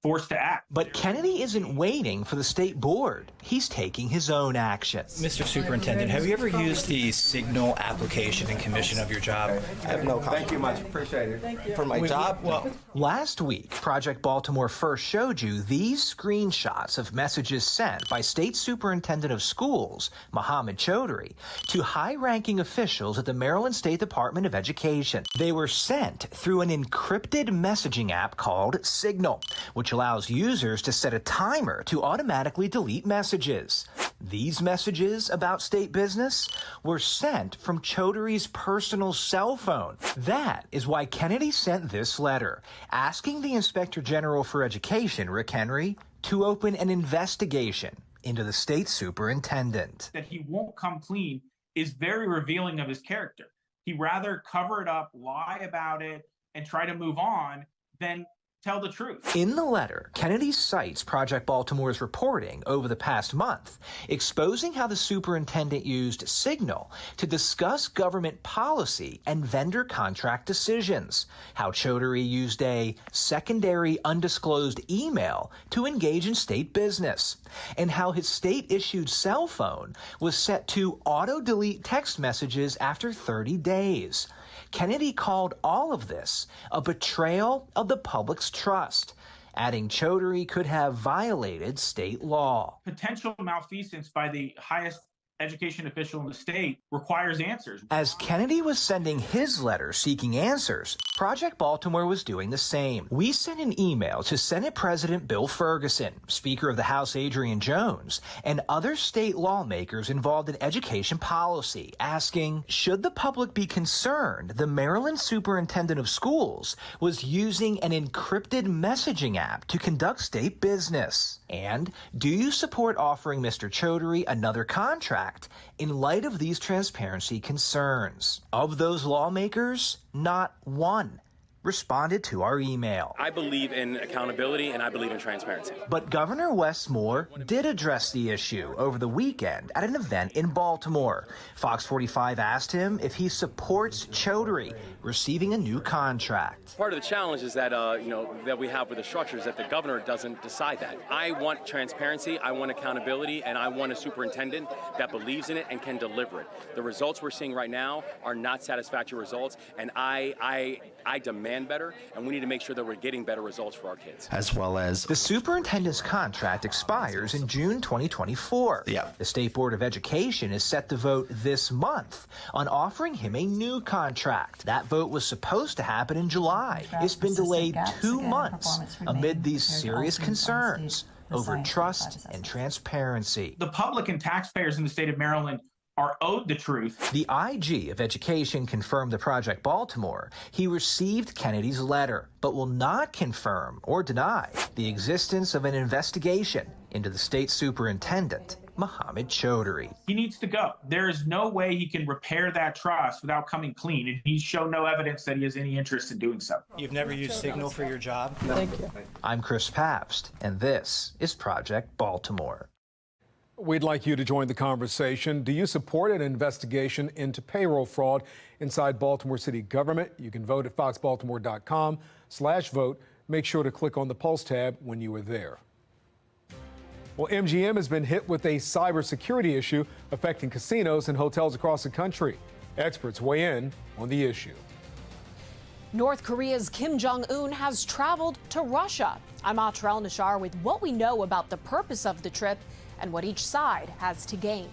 Speaker 24: forced to act.
Speaker 5: But Kennedy isn't waiting for the state board. He's taking his own action.
Speaker 8: Mr. Superintendent, have you ever used the Signal application in commission of your job?
Speaker 11: I have no comment. Thank you much. Appreciate it. Thank you. For my job?
Speaker 5: Well, last week, Project Baltimore first showed you these screenshots of messages sent by State Superintendent of Schools, Mohammed Chowdhury, to high-ranking officials at the Maryland State Department of Education. They were sent through an encrypted messaging app called Signal, which allows users to set a timer to automatically delete messages. These messages about state business were sent from Chowdhury's personal cell phone. That is why Kennedy sent this letter, asking the Inspector General for Education, Rick Henry, to open an investigation into the state superintendent.
Speaker 24: That he won't come clean is very revealing of his character. He'd rather cover it up, lie about it, and try to move on than tell the truth.
Speaker 5: In the letter, Kennedy cites Project Baltimore's reporting over the past month, exposing how the superintendent used Signal to discuss government policy and vendor contract decisions, how Chaudhary used a secondary undisclosed email to engage in state business, and how his state-issued cell phone was set to auto-delete text messages after 30 days. Kennedy called all of this a betrayal of the public's trust, adding Chaudhary could have violated state law.
Speaker 24: Potential malfeasance by the highest education official in the state requires answers.
Speaker 5: As Kennedy was sending his letter seeking answers, Project Baltimore was doing the same. We sent an email to Senate President Bill Ferguson, Speaker of the House Adrian Jones, and other state lawmakers involved in education policy, asking, should the public be concerned the Maryland Superintendent of Schools was using an encrypted messaging app to conduct state business? And do you support offering Mr. Chaudhary another contract in light of these transparency concerns? Of those lawmakers, not one responded to our email.
Speaker 9: I believe in accountability and I believe in transparency.
Speaker 5: But Governor Wes Moore did address the issue over the weekend at an event in Baltimore. FOX45 asked him if he supports Chaudhary receiving a new contract.
Speaker 9: Part of the challenge is that, that we have with the structure is that the governor doesn't decide that. I want transparency, I want accountability, and I want a superintendent that believes in it and can deliver it. The results we're seeing right now are not satisfactory results, and I demand better, and we need to make sure that we're getting better results for our kids.
Speaker 5: As well as the superintendent's contract expires in June 2024. The State Board of Education is set to vote this month on offering him a new contract. That vote was supposed to happen in July. It's been delayed 2 months amid these serious concerns over trust and transparency.
Speaker 24: The public and taxpayers in the state of Maryland are owed the truth.
Speaker 5: The IG of Education confirmed to Project Baltimore he received Kennedy's letter, but will not confirm or deny the existence of an investigation into the state superintendent, Mohammed Chaudhary.
Speaker 24: He needs to go. There is no way he can repair that trust without coming clean, and he's shown no evidence that he has any interest in doing so.
Speaker 8: You've never used Signal for your job?
Speaker 24: Thank you.
Speaker 5: I'm Chris Pabst, and this is Project Baltimore.
Speaker 6: We'd like you to join the conversation. Do you support an investigation into payroll fraud inside Baltimore City government? You can vote at foxbaltimore.com/vote. Make sure to click on the Pulse tab when you are there. Well, MGM has been hit with a cybersecurity issue affecting casinos and hotels across the country. Experts weigh in on the issue.
Speaker 10: North Korea's Kim Jong-un has traveled to Russia. I'm Atrell Nashar with what we know about the purpose of the trip and what each side has to gain.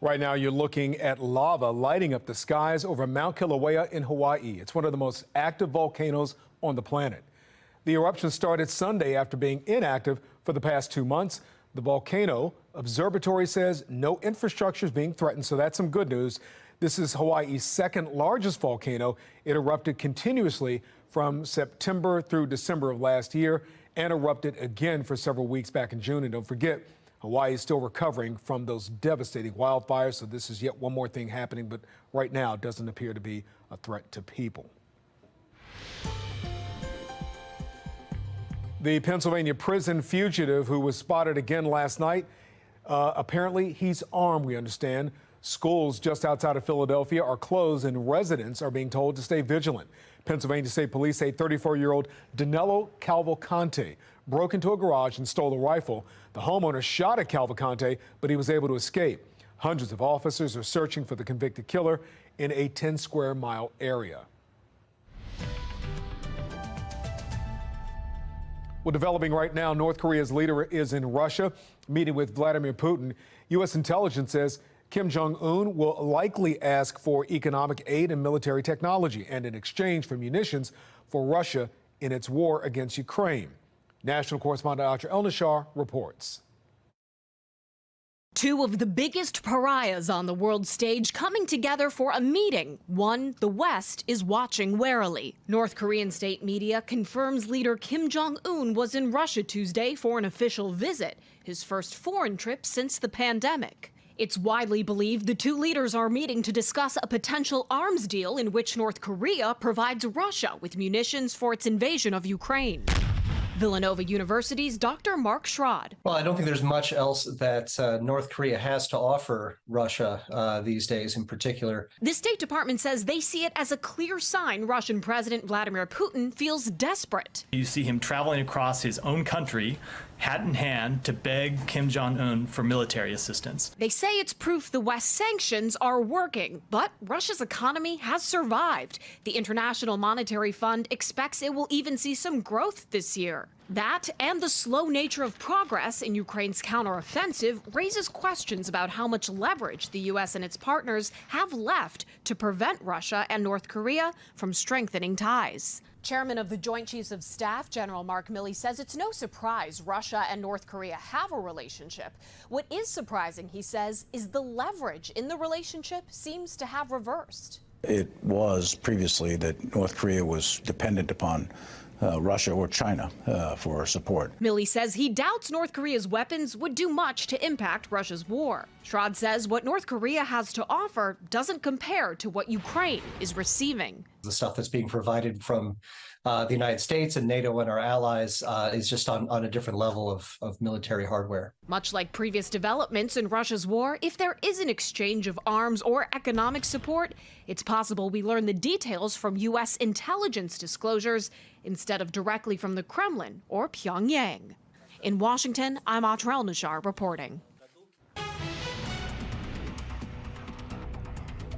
Speaker 6: Right now, you're looking at lava lighting up the skies over Mount Kilauea in Hawaii. It's one of the most active volcanoes on the planet. The eruption started Sunday after being inactive for the past 2 months. The volcano observatory says no infrastructure is being threatened, so that's some good news. This is Hawaii's second largest volcano. It erupted continuously from September through December of last year and erupted again for several weeks back in June. And don't forget, Hawaii is still recovering from those devastating wildfires, so this is yet one more thing happening, but right now it doesn't appear to be a threat to people. The Pennsylvania prison fugitive who was spotted again last night, apparently he's armed, we understand. Schools just outside of Philadelphia are closed and residents are being told to stay vigilant. Pennsylvania State Police say 34-year-old Danilo Cavalcante broke into a garage and stole a rifle. The homeowner shot at Cavalcante, but he was able to escape. Hundreds of officers are searching for the convicted killer in a 10-square-mile area. Well, developing right now, North Korea's leader is in Russia, meeting with Vladimir Putin. U.S. intelligence says Kim Jong-un will likely ask for economic aid and military technology and in exchange for munitions for Russia in its war against Ukraine. National correspondent Atra El-Nashar reports.
Speaker 10: Two of the biggest pariahs on the world stage coming together for a meeting, one the West is watching warily. North Korean state media confirms leader Kim Jong-un was in Russia Tuesday for an official visit, his first foreign trip since the pandemic. It's widely believed the two leaders are meeting to discuss a potential arms deal in which North Korea provides Russia with munitions for its invasion of Ukraine. Villanova University's Dr. Mark Schrod.
Speaker 12: Well, I don't think there's much else that North Korea has to offer Russia these days in particular.
Speaker 10: The State Department says they see it as a clear sign Russian President Vladimir Putin feels desperate.
Speaker 13: You see him traveling across his own country, hat in hand, to beg Kim Jong-un for military assistance.
Speaker 10: They say it's proof the West's sanctions are working, but Russia's economy has survived. The International Monetary Fund expects it will even see some growth this year. That and the slow nature of progress in Ukraine's counteroffensive raises questions about how much leverage the U.S. and its partners have left to prevent Russia and North Korea from strengthening ties. Chairman of the Joint Chiefs of Staff, General Mark Milley, says it's no surprise Russia and North Korea have a relationship. What is surprising, he says, is the leverage in the relationship seems to have reversed.
Speaker 14: It was previously that North Korea was dependent upon Russia or China for support.
Speaker 10: Milley says he doubts North Korea's weapons would do much to impact Russia's war. Schrod says what North Korea has to offer doesn't compare to what Ukraine is receiving.
Speaker 12: The stuff that's being provided from the United States and NATO and our allies is just on a different level of military hardware.
Speaker 10: Much like previous developments in Russia's war, if there is an exchange of arms or economic support, it's possible we learn the details from U.S. intelligence disclosures instead of directly from the Kremlin or Pyongyang. In Washington, I'm Atra El-Nashar reporting.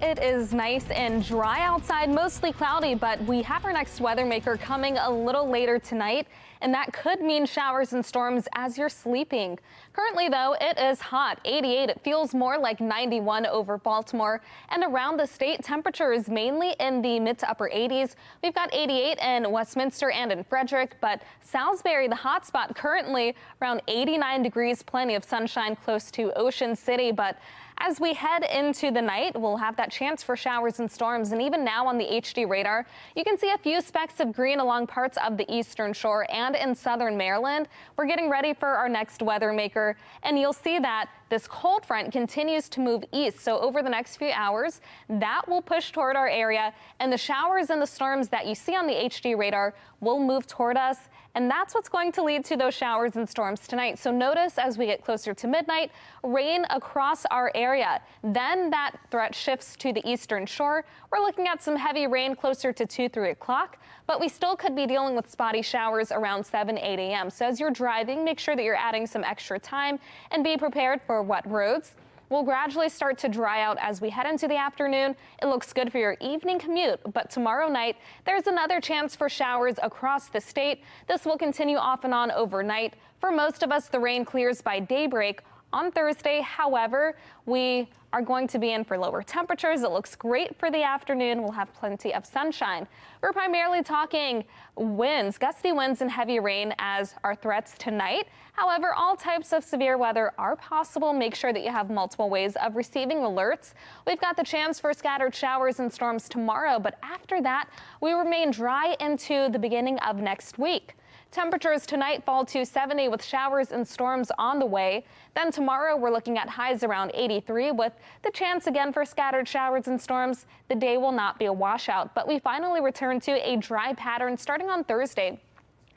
Speaker 16: It is nice and dry outside, mostly cloudy, but we have our next weather maker coming a little later tonight, and that could mean showers and storms as you're sleeping. Currently, though, it is hot, 88. It feels more like 91 over Baltimore, and around the state, temperature is mainly in the mid to upper 80s. We've got 88 in Westminster and in Frederick, but Salisbury, the hot spot, currently around 89 degrees, plenty of sunshine close to Ocean City, but as we head into the night, we'll have that chance for showers and storms. And even now on the HD radar, you can see a few specks of green along parts of the eastern shore and in southern Maryland. We're getting ready for our next weather maker, and you'll see that this cold front continues to move east. So over the next few hours, that will push toward our area, and the showers and the storms that you see on the HD radar will move toward us. And that's what's going to lead to those showers and storms tonight. So notice as we get closer to midnight, rain across our area. Then that threat shifts to the eastern shore. We're looking at some heavy rain closer to 2, 3 o'clock, but we still could be dealing with spotty showers around 7, 8 a.m. So as you're driving, make sure that you're adding some extra time and be prepared for wet roads. Will gradually start to dry out as we head into the afternoon. It looks good for your evening commute, but tomorrow night, there's another chance for showers across the state. This will continue off and on overnight. For most of us, the rain clears by daybreak On Thursday, however, we are going to be in for lower temperatures. It looks great for the afternoon. We'll have plenty of sunshine. We're primarily talking winds, gusty winds and heavy rain as our threats tonight. However, all types of severe weather are possible. Make sure that you have multiple ways of receiving alerts. We've got the chance for scattered showers and storms tomorrow, but after that, we remain dry into the beginning of next week. Temperatures tonight fall to 70 with showers and storms on the way. Then tomorrow we're looking at highs around 83 with the chance again for scattered showers and storms. The day will not be a washout, but we finally return to a dry pattern starting on Thursday.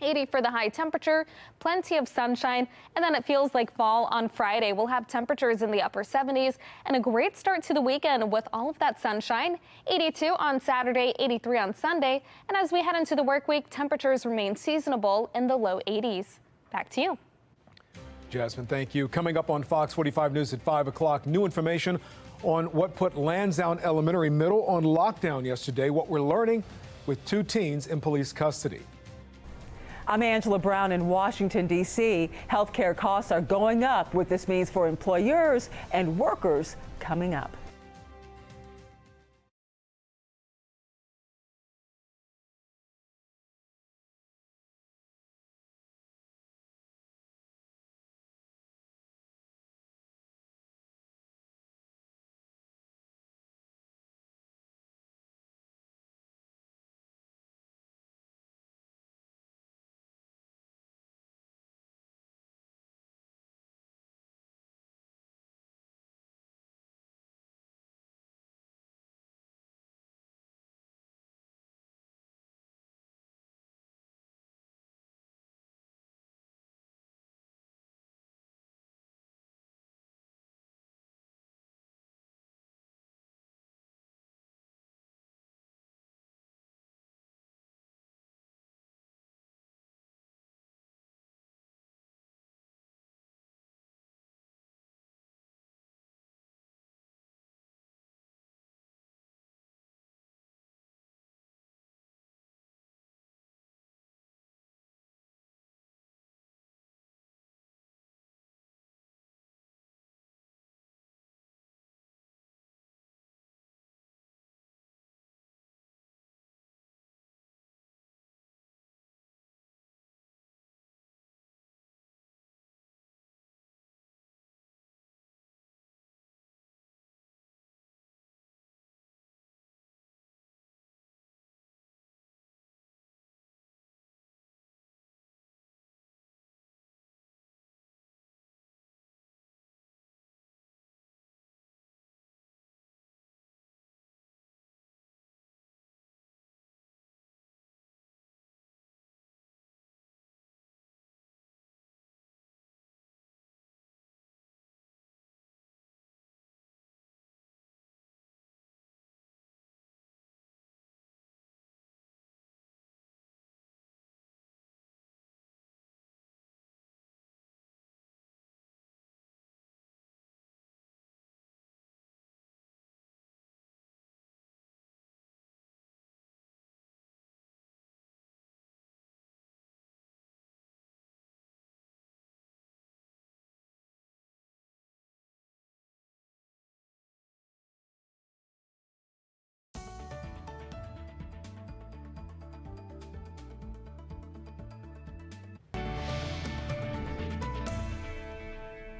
Speaker 16: 80 for the high temperature, plenty of sunshine, and then it feels like fall on Friday. We'll have temperatures in the upper 70s and a great start to the weekend with all of that sunshine. 82 on Saturday, 83 on Sunday, and as we head into the work week, temperatures remain seasonable in the low 80s. Back to you.
Speaker 6: Jasmine, thank you. Coming up on Fox 45 News at 5 o'clock, new information on what put Lansdowne Elementary Middle on lockdown yesterday, what we're learning with 2 teens in police custody.
Speaker 2: I'm Angela Brown in Washington, D.C. Healthcare costs are going up. What this means for employers and workers coming up.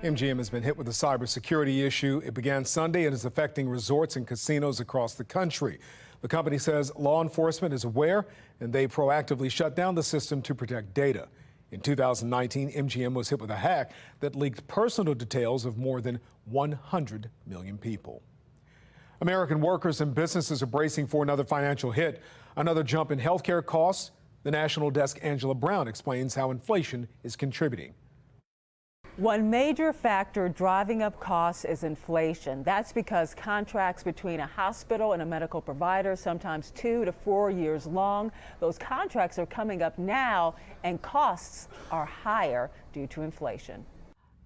Speaker 6: MGM has been hit with a cybersecurity issue. It began Sunday and is affecting resorts and casinos across the country. The company says law enforcement is aware and they proactively shut down the system to protect data. In 2019, MGM was hit with a hack that leaked personal details of more than 100 million people. American workers and businesses are bracing for another financial hit, another jump in healthcare costs. The National Desk Angela Brown explains how inflation is contributing.
Speaker 2: One major factor driving up costs is inflation. That's because contracts between a hospital and a medical provider, sometimes 2 to 4 years long, those contracts are coming up now and costs are higher due to inflation.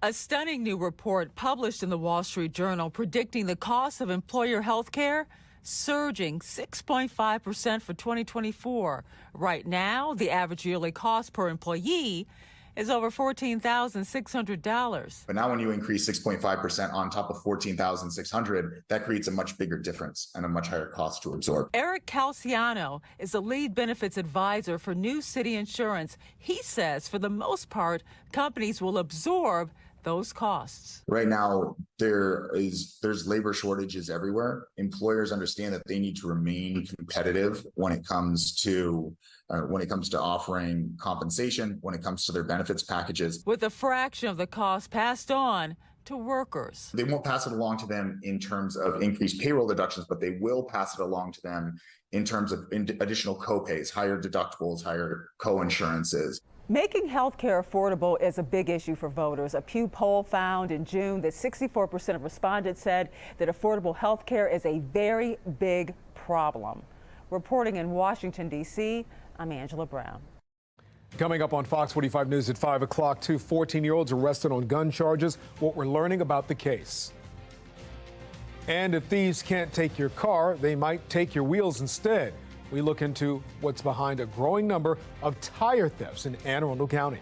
Speaker 15: A stunning new report published in the Wall Street Journal predicting the cost of employer health care surging 6.5% for 2024. Right now, the average yearly cost per employee is over $14,600.
Speaker 17: But now when you increase 6.5% on top of 14,600, that creates a much bigger difference and a much higher cost to absorb.
Speaker 15: Eric Calciano is the lead benefits advisor for New City Insurance. He says for the most part, companies will absorb those costs.
Speaker 17: Right now, there's labor shortages everywhere. Employers understand that they need to remain competitive when it comes to offering compensation, when it comes to their benefits packages.
Speaker 15: With a fraction of the cost passed on to workers.
Speaker 17: They won't pass it along to them in terms of increased payroll deductions, but they will pass it along to them in terms of additional co-pays, higher deductibles, higher co-insurances.
Speaker 2: Making health care affordable is a big issue for voters. A Pew poll found in June that 64% of respondents said that affordable health care is a very big problem. Reporting in Washington, D.C., I'm Angela Brown.
Speaker 6: Coming up on Fox 45 News at 5 o'clock, two 14-year-olds arrested on gun charges. What we're learning about the case. And if thieves can't take your car, they might take your wheels instead. We look into what's behind a growing number of tire thefts in Anne Arundel County.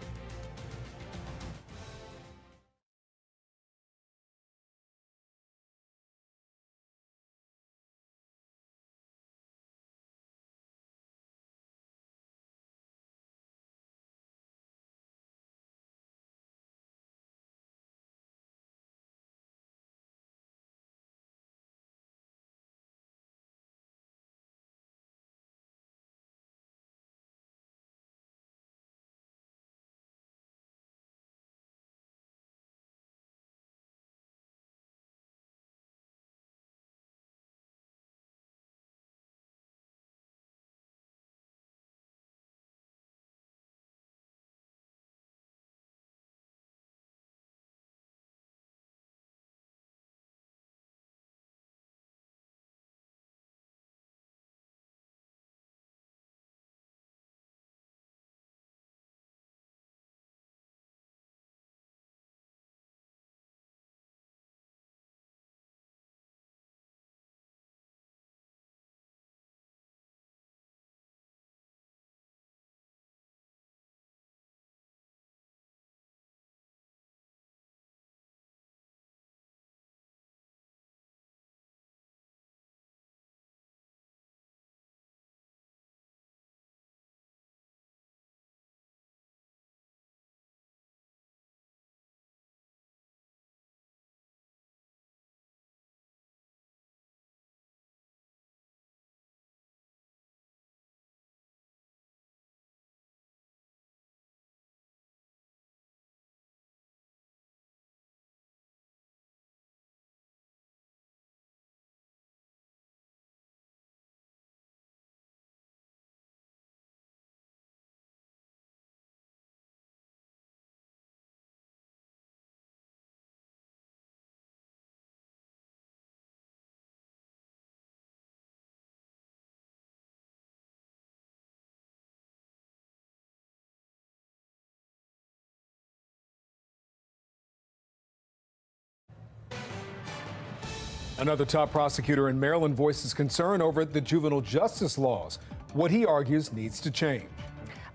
Speaker 6: Another top prosecutor in Maryland voices concern over the juvenile justice laws, what he argues needs to change.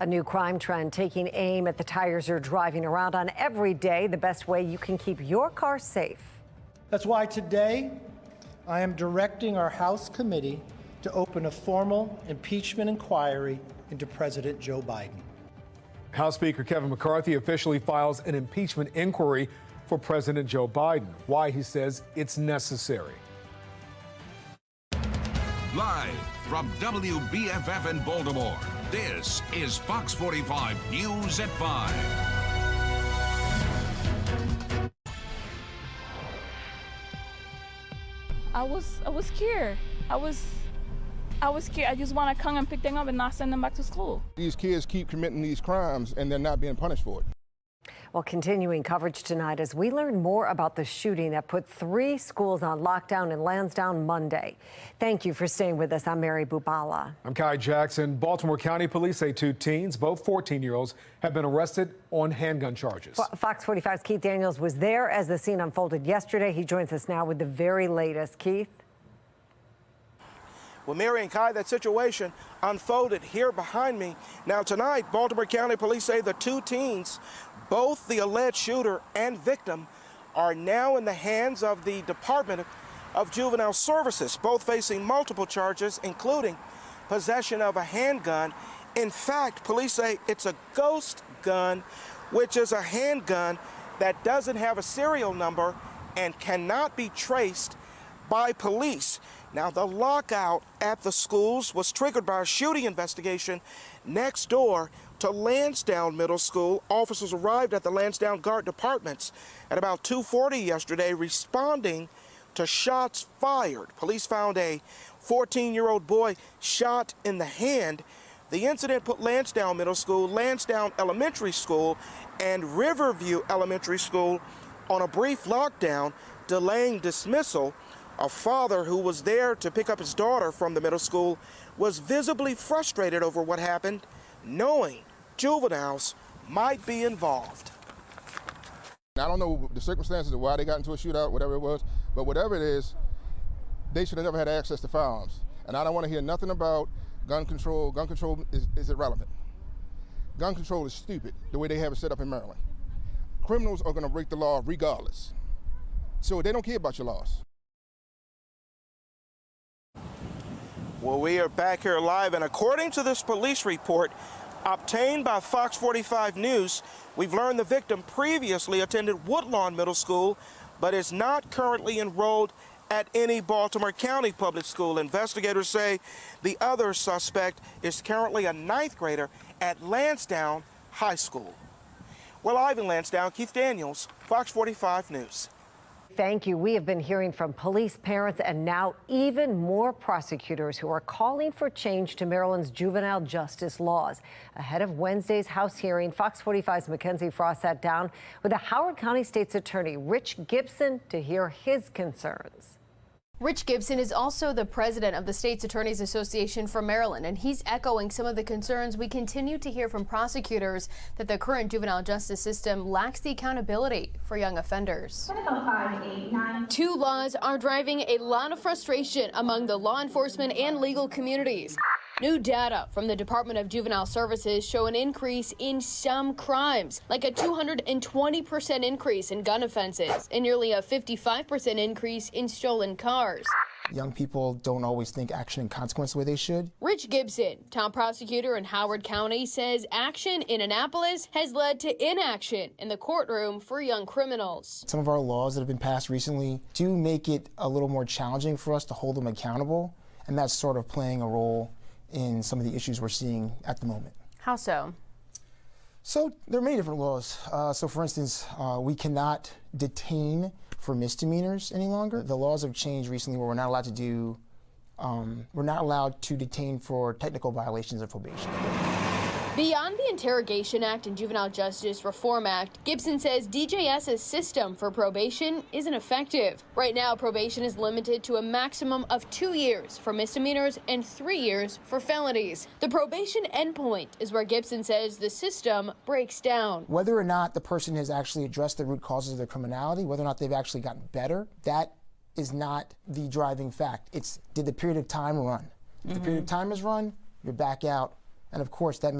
Speaker 1: A new crime trend taking aim at the tires you're driving around on every day, the best way you can keep your car safe.
Speaker 18: That's why today I am directing our House committee to open a formal impeachment inquiry into President Joe Biden.
Speaker 6: House Speaker Kevin McCarthy officially files an impeachment inquiry for President Joe Biden. Why, he says, it's necessary.
Speaker 19: Live from WBFF in Baltimore, this is Fox 45 News at 5.
Speaker 20: I was scared. I was scared. I just want to come and pick them up and not send them back to school.
Speaker 25: These kids keep committing these crimes and they're not being punished for it.
Speaker 1: Well, continuing coverage tonight as we learn more about the shooting that put 3 schools on lockdown in Lansdowne Monday. Thank you for staying with us. I'm Mary Bubala.
Speaker 6: I'm Kai Jackson. Baltimore County Police say 2 teens, both 14-year-olds, have been arrested on handgun charges.
Speaker 1: Fox 45's Keith Daniels was there as the scene unfolded yesterday. He joins us now with the very latest. Keith?
Speaker 18: Well, Mary and Kai, that situation unfolded here behind me. Now tonight, Baltimore County Police say the two teens, both the alleged shooter and victim, are now in the hands of the Department of Juvenile Services, both facing multiple charges, including possession of a handgun. In fact, police say it's a ghost gun, which is a handgun that doesn't have a serial number and cannot be traced by police. Now, the lockout at the schools was triggered by a shooting investigation next door to Lansdowne Middle School. Officers arrived at the Lansdowne Guard Apartments at about 2:40 yesterday, responding to shots fired. Police found a 14-year-old boy shot in the hand. The incident put Lansdowne Middle School, Lansdowne Elementary School, and Riverview Elementary School on a brief lockdown, delaying dismissal. A father who was there to pick up his daughter from the middle school was visibly frustrated over what happened, knowing juveniles might be involved.
Speaker 25: I don't know the circumstances of why they got into a shootout, whatever it was, but whatever it is, they should have never had access to firearms. And I don't want to hear nothing about gun control. Gun control is irrelevant. Gun control is stupid, the way they have it set up in Maryland. Criminals are going to break the law regardless. So they don't care about your laws.
Speaker 18: Well, we are back here live, and according to this police report obtained by FOX45 News, we've learned the victim previously attended Woodlawn Middle School, but is not currently enrolled at any Baltimore County public school. Investigators say the other suspect is currently a 9th grader at Lansdowne High School. Well, live in Lansdowne, Keith Daniels, FOX45 News.
Speaker 1: Thank you. We have been hearing from police, parents, and now even more prosecutors who are calling for change to Maryland's juvenile justice laws. Ahead of Wednesday's House hearing, FOX45's Mackenzie Frost sat down with the Howard County State's Attorney Rich Gibson to hear his concerns.
Speaker 3: Rich Gibson is also the president of the State's Attorneys Association for Maryland, and he's echoing some of the concerns we continue to hear from prosecutors that the current juvenile justice system lacks the accountability for young offenders. 2 laws are driving a lot of frustration among the law enforcement and legal communities. New data from the Department of Juvenile Services show an increase in some crimes, like a 220% increase in gun offenses and nearly a 55% increase in stolen cars.
Speaker 7: Young people don't always think action and consequence the way they should.
Speaker 3: Rich Gibson, town prosecutor in Howard County, says action in Annapolis has led to inaction in the courtroom for young criminals.
Speaker 7: Some of our laws that have been passed recently do make it a little more challenging for us to hold them accountable, and that's sort of playing a role in some of the issues we're seeing at the moment.
Speaker 3: How so?
Speaker 7: So there are many different laws. So for instance, we cannot detain for misdemeanors any longer. The laws have changed recently where we're not allowed to detain for technical violations of probation.
Speaker 3: Beyond the Interrogation Act and Juvenile Justice Reform Act, Gibson says DJS's system for probation isn't effective. Right now, probation is limited to a maximum of 2 years for misdemeanors and 3 years for felonies. The probation endpoint is where Gibson says the system breaks down.
Speaker 7: Whether or not the person has actually addressed the root causes of their criminality, whether or not they've actually gotten better, that is not the driving fact. It's, did the period of time run? If the period of time is run, you're back out. And of course, that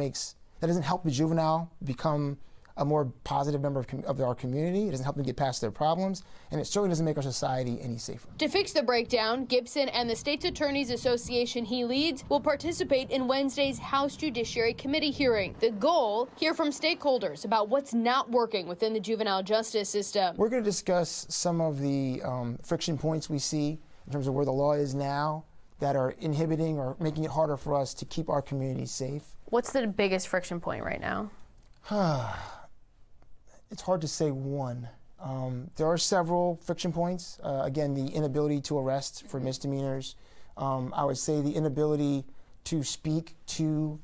Speaker 7: doesn't help the juvenile become a more positive member of our community. It doesn't help them get past their problems, and it certainly doesn't make our society any safer.
Speaker 3: To fix the breakdown, Gibson and the State's Attorneys Association he leads will participate in Wednesday's House Judiciary Committee hearing. The goal, hear from stakeholders about what's not working within the juvenile justice system.
Speaker 7: We're going to discuss some of the friction points we see in terms of where the law is now that are inhibiting or making it harder for us to keep our community safe.
Speaker 3: What's the biggest friction point right now?
Speaker 7: It's hard to say one. There are several friction points. Again, the inability to arrest for misdemeanors. I would say the inability to speak to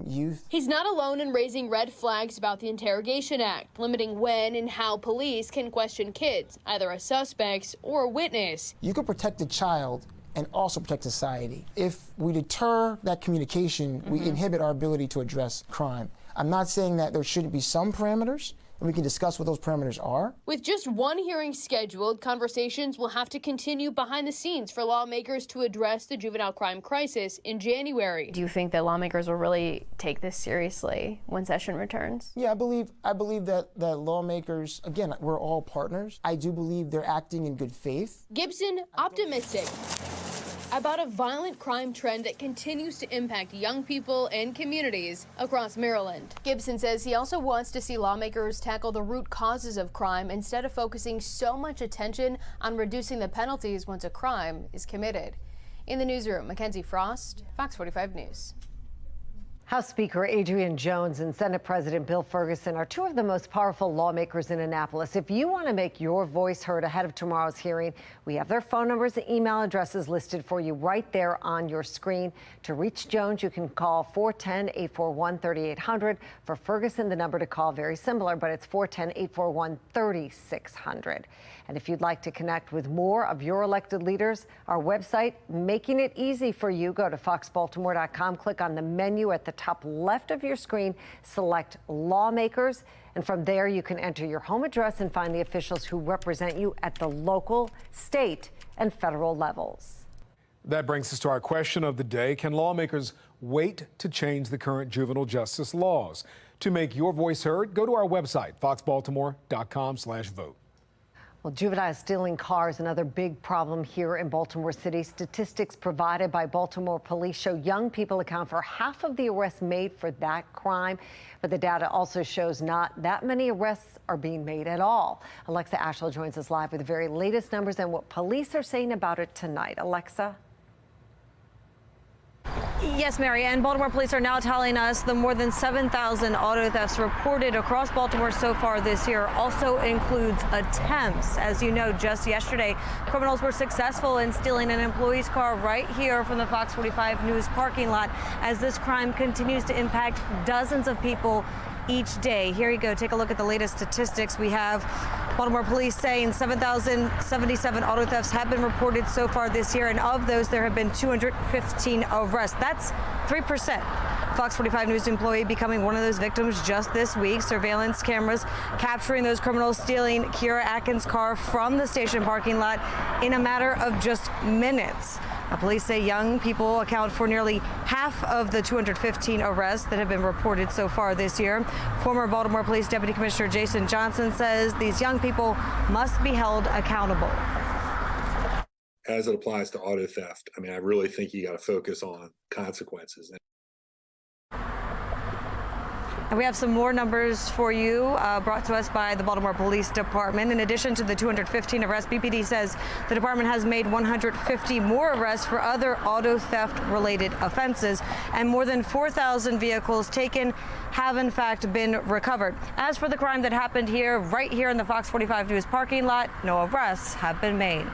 Speaker 7: youth.
Speaker 3: He's not alone in raising red flags about the Interrogation Act, limiting when and how police can question kids, either as suspects or a witness.
Speaker 7: You can protect a child and also protect society. If we deter that communication, we inhibit our ability to address crime. I'm not saying that there shouldn't be some parameters, and we can discuss what those parameters are.
Speaker 3: With just one hearing scheduled, conversations will have to continue behind the scenes for lawmakers to address the juvenile crime crisis in January. Do you think that lawmakers will really take this seriously when session returns?
Speaker 7: Yeah, I believe that lawmakers, again, we're all partners. I do believe they're acting in good faith.
Speaker 3: Gibson optimistic about a violent crime trend that continues to impact young people and communities across Maryland. Gibson says he also wants to see lawmakers tackle the root causes of crime instead of focusing so much attention on reducing the penalties once a crime is committed. In the newsroom, Mackenzie Frost, Fox 45 News.
Speaker 1: House Speaker Adrian Jones and Senate President Bill Ferguson are two of the most powerful lawmakers in Annapolis. If you want to make your voice heard ahead of tomorrow's hearing, we have their phone numbers and email addresses listed for you right there on your screen. To reach Jones, you can call 410-841-3800. For Ferguson, the number to call, very similar, but it's 410-841-3600. And if you'd like to connect with more of your elected leaders, our website, making it easy for you, go to foxbaltimore.com, click on the menu at the top left of your screen, select lawmakers, and from there you can enter your home address and find the officials who represent you at the local, state, and federal levels.
Speaker 6: That brings us to our question of the day. Can lawmakers wait to change the current juvenile justice laws? To make your voice heard, go to our website, foxbaltimore.com/vote.
Speaker 1: Well, juvenile stealing cars, another big problem here in Baltimore City. Statistics provided by Baltimore police show young people account for half of the arrests made for that crime. But the data also shows not that many arrests are being made at all. Alexa Ashwell joins us live with the very latest numbers and what police are saying about it tonight. Alexa?
Speaker 4: Yes, Mary, and Baltimore police are now telling us the more than 7,000 auto thefts reported across Baltimore so far this year also includes attempts. As you know, just yesterday, criminals were successful in stealing an employee's car right here from the Fox 45 News parking lot as this crime continues to impact dozens of people each day. Here you go. Take a look at the latest statistics. We have Baltimore police saying 7,077 auto thefts have been reported so far this year, and of those, there have been 215 arrests. That's 3%. Fox 45 News employee becoming one of those victims just this week. Surveillance cameras capturing those criminals stealing Kira Atkins' car from the station parking lot in a matter of just minutes. Police say young people account for nearly half of the 215 arrests that have been reported so far this year. Former Baltimore Police Deputy Commissioner Jason Johnson says these young people must be held accountable.
Speaker 11: As it applies to auto theft, I mean, I really think you got to focus on consequences.
Speaker 4: And we have some more numbers for you brought to us by the Baltimore Police Department. In addition to the 215 arrests, BPD says the department has made 150 more arrests for other auto theft related offenses, and more than 4,000 vehicles taken have in fact been recovered. As for the crime that happened here, right here in the Fox 45 News parking lot, no arrests have been made.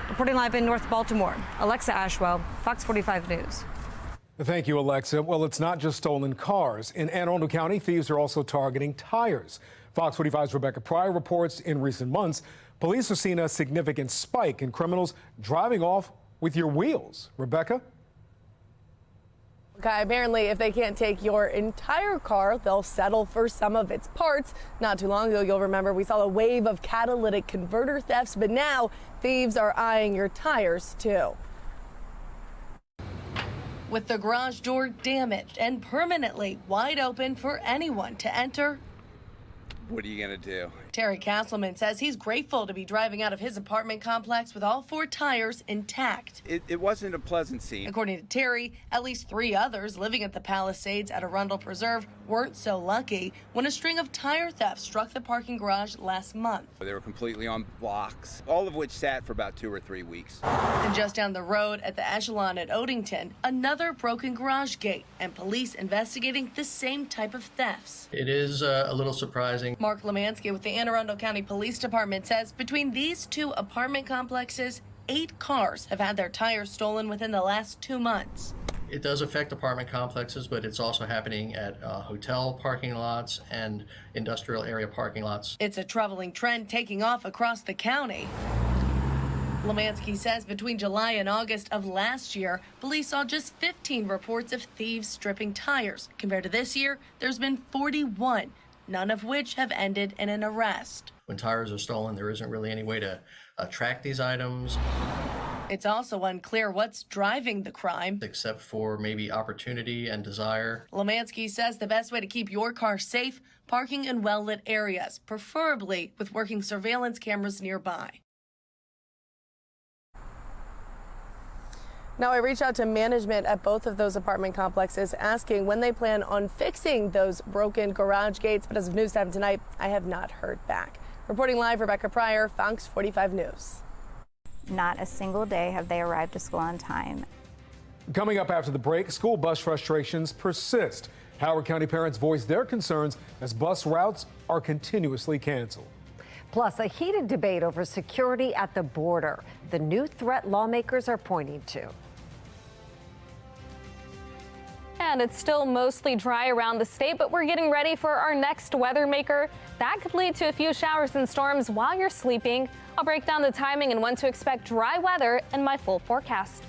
Speaker 4: Reporting live in North Baltimore, Alexa Ashwell, Fox 45 News.
Speaker 6: Thank you, Alexa. Well, it's not just stolen cars. In Anne Arundel County, thieves are also targeting tires. Fox 45's Rebecca Pryor reports in recent months, police have seen a significant spike in criminals driving off with your wheels. Rebecca?
Speaker 21: Okay, apparently, if they can't take your entire car, they'll settle for some of its parts. Not too long ago, you'll remember we saw a wave of catalytic converter thefts, but now thieves are eyeing your tires too. With the garage door damaged and permanently wide open for anyone to enter,
Speaker 22: what are you going to do?
Speaker 21: Terry Castleman says he's grateful to be driving out of his apartment complex with all 4 tires intact.
Speaker 22: It wasn't a pleasant scene.
Speaker 21: According to Terry, at least 3 others living at the Palisades at Arundel Preserve weren't so lucky when a string of tire thefts struck the parking garage last month.
Speaker 22: They were completely on blocks, all of which sat for about 2 or 3 weeks.
Speaker 21: And just down the road at the Echelon at Odington, another broken garage gate and police investigating the same type of thefts.
Speaker 23: It is a little surprising.
Speaker 21: Mark Lemansky with the Anne Arundel County Police Department says between these 2 apartment complexes, 8 cars have had their tires stolen within the last 2 months.
Speaker 23: It does affect apartment complexes, but it's also happening at hotel parking lots and industrial area parking lots.
Speaker 21: It's a troubling trend taking off across the county. Lemansky says between July and August of last year, police saw just 15 reports of thieves stripping tires. Compared to this year, there's been 41. none of which have ended in an arrest.
Speaker 23: When tires are stolen, there isn't really any way to track these items.
Speaker 21: It's also unclear what's driving the crime,
Speaker 23: except for maybe opportunity and desire.
Speaker 21: Lemansky says the best way to keep your car safe, parking in well-lit areas, preferably with working surveillance cameras nearby. Now, I reached out to management at both of those apartment complexes asking when they plan on fixing those broken garage gates, but as of news time tonight, I have not heard back. Reporting live, Rebecca Pryor, Fox 45 News.
Speaker 5: Not a single day have they arrived to school on time.
Speaker 6: Coming up after the break, school bus frustrations persist. Howard County parents voice their concerns as bus routes are continuously canceled.
Speaker 1: Plus, a heated debate over security at the border, the new threat lawmakers are pointing to.
Speaker 16: And it's still mostly dry around the state, but we're getting ready for our next weather maker. That could lead to a few showers and storms while you're sleeping. I'll break down the timing and when to expect dry weather in my full forecast.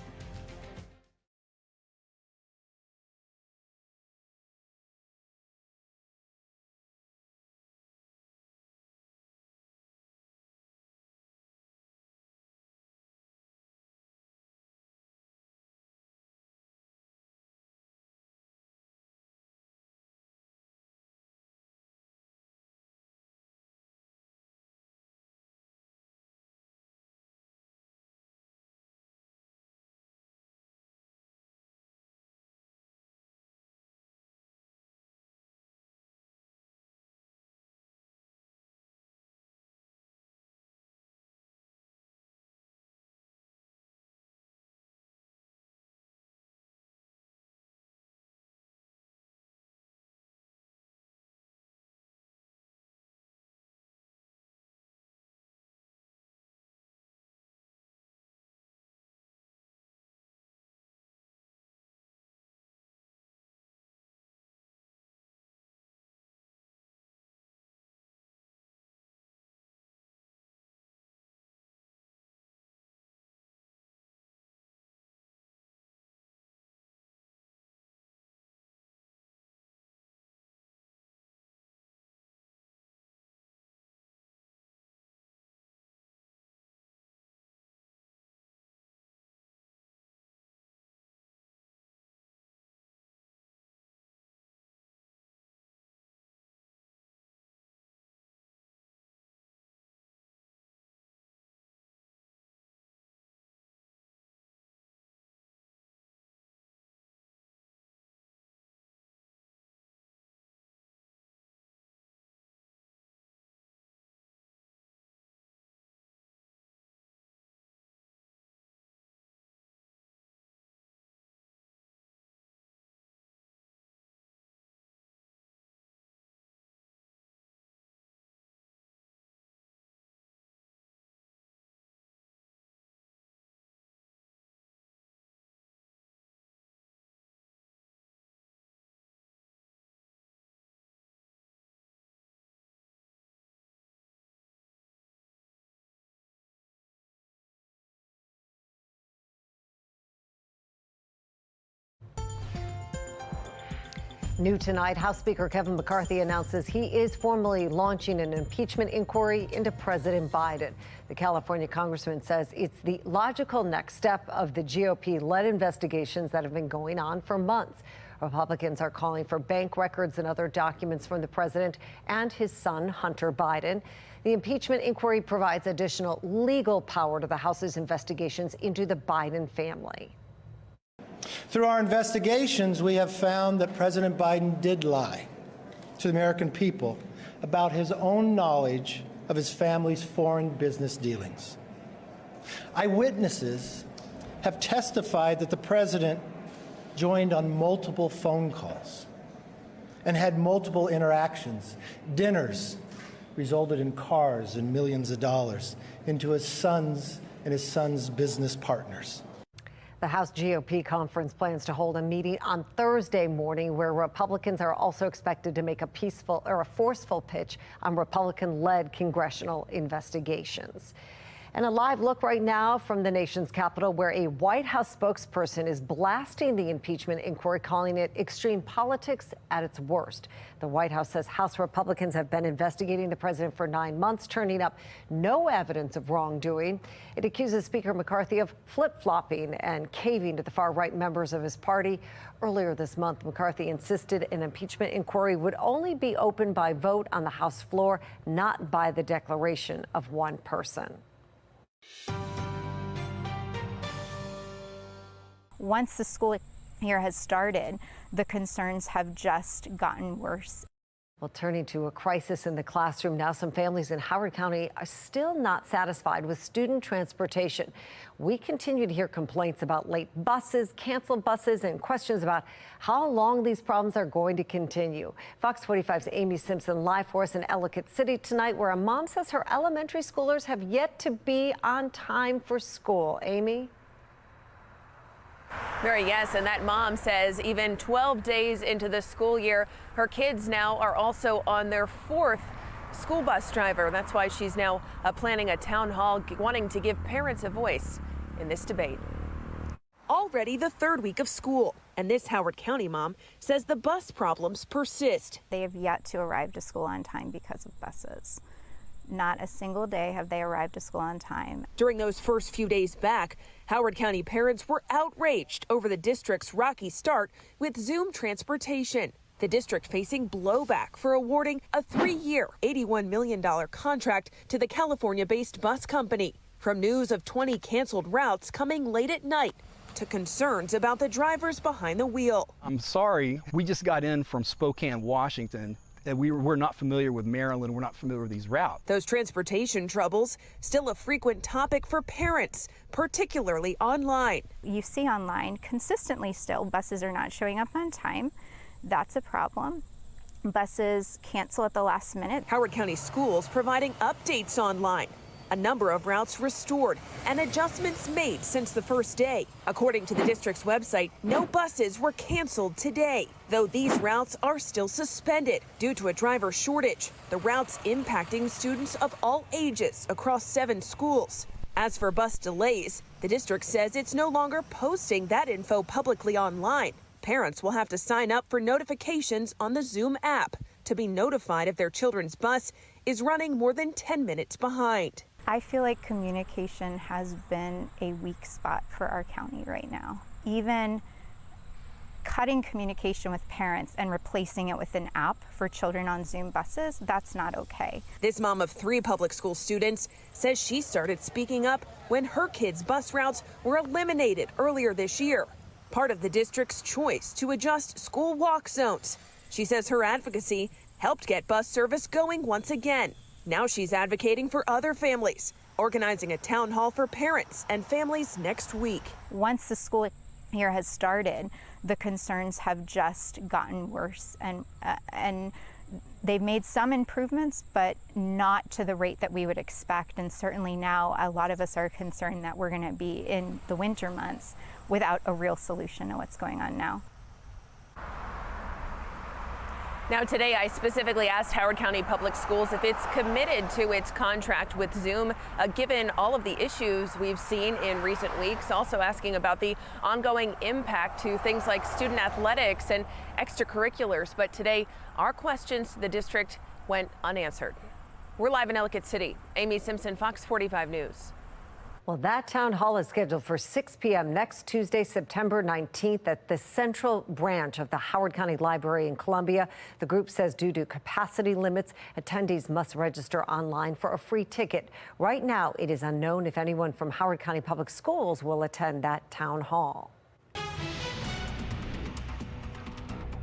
Speaker 1: New tonight, House Speaker Kevin McCarthy announces he is formally launching an impeachment inquiry into President Biden. The California congressman says it's the logical next step of the GOP-led investigations that have been going on for months. Republicans are calling for bank records and other documents from the president and his son, Hunter Biden. The impeachment inquiry provides additional legal power to the House's investigations into the Biden family.
Speaker 8: Through our investigations, we have found that President Biden did lie to the American people about his own knowledge of his family's foreign business dealings. Eyewitnesses have testified that the president joined on multiple phone calls and had multiple interactions. Dinners resulted in cars and millions of dollars into his son's and his son's business partners.
Speaker 1: The House GOP conference plans to hold a meeting on Thursday morning where Republicans are also expected to make a forceful pitch on Republican-led congressional investigations. And a live look right now from the nation's capital, where a White House spokesperson is blasting the impeachment inquiry, calling it extreme politics at its worst. The White House says House Republicans have been investigating the president for 9 months, turning up no evidence of wrongdoing. It accuses Speaker McCarthy of flip-flopping and caving to the far-right members of his party. Earlier this month, McCarthy insisted an impeachment inquiry would only be opened by vote on the House floor, not by the declaration of one person.
Speaker 5: Once the school year has started, the concerns have just gotten worse.
Speaker 1: Well, turning to a crisis in the classroom now, some families in Howard County are still not satisfied with student transportation. We continue to hear complaints about late buses, canceled buses, and questions about how long these problems are going to continue. Fox 45's Amy Simpson live for us in Ellicott City tonight, where a mom says her elementary schoolers have yet to be on time for school. Amy?
Speaker 9: Mary, yes, and that mom says even 12 days into the school year, her kids now are also on their 4th school bus driver. That's why she's now planning a town hall, wanting to give parents a voice in this debate.
Speaker 12: Already the 3rd week of school, and this Howard County mom says the bus problems persist.
Speaker 5: They have yet to arrive to school on time because of buses. Not a single day have they arrived to school on time.
Speaker 12: During those first few days back, Howard County parents were outraged over the district's rocky start with Zoom transportation. The district facing blowback for awarding a 3-year, $81 million contract to the California-based bus company. From news of 20 canceled routes coming late at night to concerns about the drivers behind the wheel.
Speaker 13: I'm sorry, we just got in from Spokane, Washington. We're not familiar with Maryland. We're not familiar with these routes.
Speaker 12: Those transportation troubles still a frequent topic for parents, particularly online.
Speaker 5: You see online consistently still buses are not showing up on time. That's a problem. Buses cancel at the last minute.
Speaker 12: Howard County Schools providing updates online. A number of routes restored and adjustments made since the first day. According to the district's website, no buses were canceled today, though these routes are still suspended due to a driver shortage. The routes impacting students of all ages across 7 schools. As for bus delays, the district says it's no longer posting that info publicly online. Parents will have to sign up for notifications on the Zoom app to be notified if their children's bus is running more than 10 minutes behind.
Speaker 5: I feel like communication has been a weak spot for our county right now. Even cutting communication with parents and replacing it with an app for children on Zoom buses, that's not okay.
Speaker 12: This mom of 3 public school students says she started speaking up when her kids' bus routes were eliminated earlier this year, part of the district's choice to adjust school walk zones. She says her advocacy helped get bus service going once again. Now she's advocating for other families, organizing a town hall for parents and families next week.
Speaker 5: Once the school year has started, the concerns have just gotten worse, and they've made some improvements, but not to the rate that we would expect. And certainly now a lot of us are concerned that we're going to be in the winter months without a real solution to what's going on now.
Speaker 9: Now today, I specifically asked Howard County Public Schools if it's committed to its contract with Zoom, given all of the issues we've seen in recent weeks. Also asking about the ongoing impact to things like student athletics and extracurriculars. But today, our questions to the district went unanswered. We're live in Ellicott City. Amy Simpson, Fox 45 News.
Speaker 1: Well, that town hall is scheduled for 6 p.m. next Tuesday, September 19th at the Central Branch of the Howard County Library in Columbia. The group says due to capacity limits, attendees must register online for a free ticket. Right now, it is unknown if anyone from Howard County Public Schools will attend that town hall.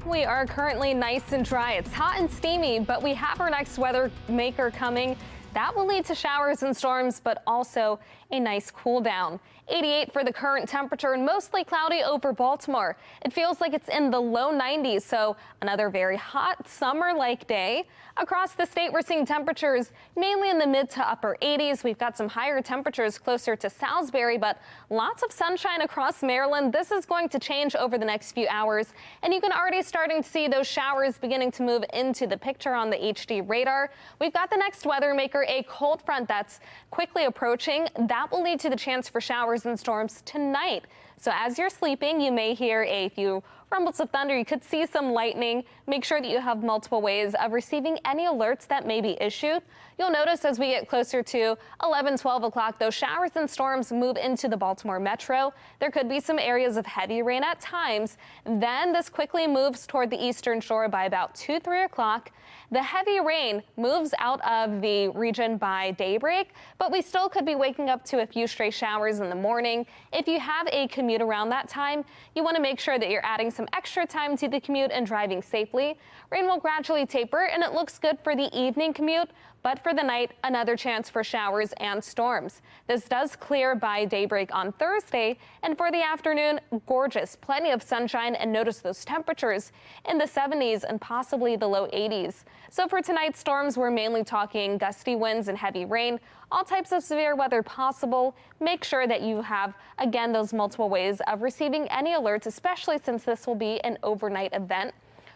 Speaker 16: We are currently nice and dry. It's hot and steamy, but we have our next weather maker coming. That will lead to showers and storms, but also a nice cool down. 88 for the current temperature and mostly cloudy over Baltimore. It feels like it's in the low 90s, so another very hot summer-like day. Across the state, we're seeing temperatures mainly in the mid to upper 80s. We've got some higher temperatures closer to Salisbury, but lots of sunshine across Maryland. This is going to change over the next few hours, and you can already starting to see those showers beginning to move into the picture on the HD radar. We've got the next weather maker a cold front that's quickly approaching. That will lead to the chance for showers and storms tonight. So as you're sleeping, you may hear a few rumbles of thunder. You could see some lightning. Make sure that you have multiple ways of receiving any alerts that may be issued. You'll notice as we get closer to 11, 12 o'clock, those showers and storms move into the Baltimore metro. There could be some areas of heavy rain at times. Then this quickly moves toward the eastern shore by about 2, 3 o'clock. The heavy rain moves out of the region by daybreak, but we still could be waking up to a few stray showers in the morning. If you have a commute around that time, you want to make sure that you're adding some extra time to the commute and driving safely. Rain will gradually taper, and it looks good for the evening commute. But for the night, another chance for showers and storms. This does clear by daybreak on Thursday, and for the afternoon, gorgeous. Plenty of sunshine, and notice those temperatures in the 70s and possibly the low 80s. So for tonight's storms, we're mainly talking gusty winds and heavy rain. All types of severe weather possible. Make sure that you have, again, those multiple ways of receiving any alerts, especially since this will be an overnight event.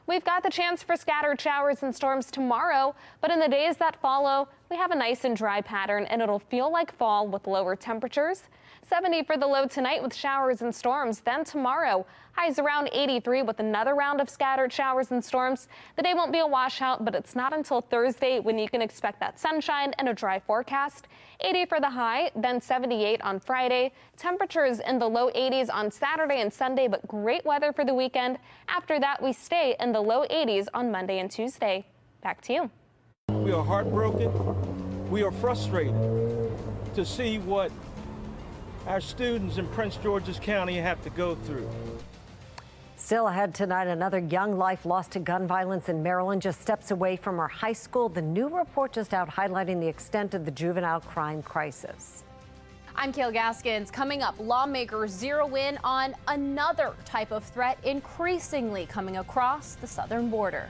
Speaker 16: We've got the chance for scattered showers and storms tomorrow, but in the days that follow, we have a nice and dry pattern, and it'll feel like fall with lower temperatures. 70 for the low tonight with showers and storms. Then tomorrow, highs around 83 with another round of scattered showers and storms. The day won't be a washout, but it's not until Thursday when you can expect that sunshine and a dry forecast. 80 for the high, then 78 on Friday. Temperatures in the low 80s on Saturday and Sunday, but great weather for the weekend. After that, we stay in the low 80s on Monday and Tuesday. Back to you.
Speaker 10: We are heartbroken. We are frustrated to see what our students in Prince George's County have to go through.
Speaker 1: Still ahead tonight, another young life lost to gun violence in Maryland just steps away from her high school. The new report just out highlighting the extent of the juvenile crime crisis.
Speaker 3: I'm Kayla Gaskins. Coming up, lawmakers zero in on another type of threat increasingly coming across the southern border.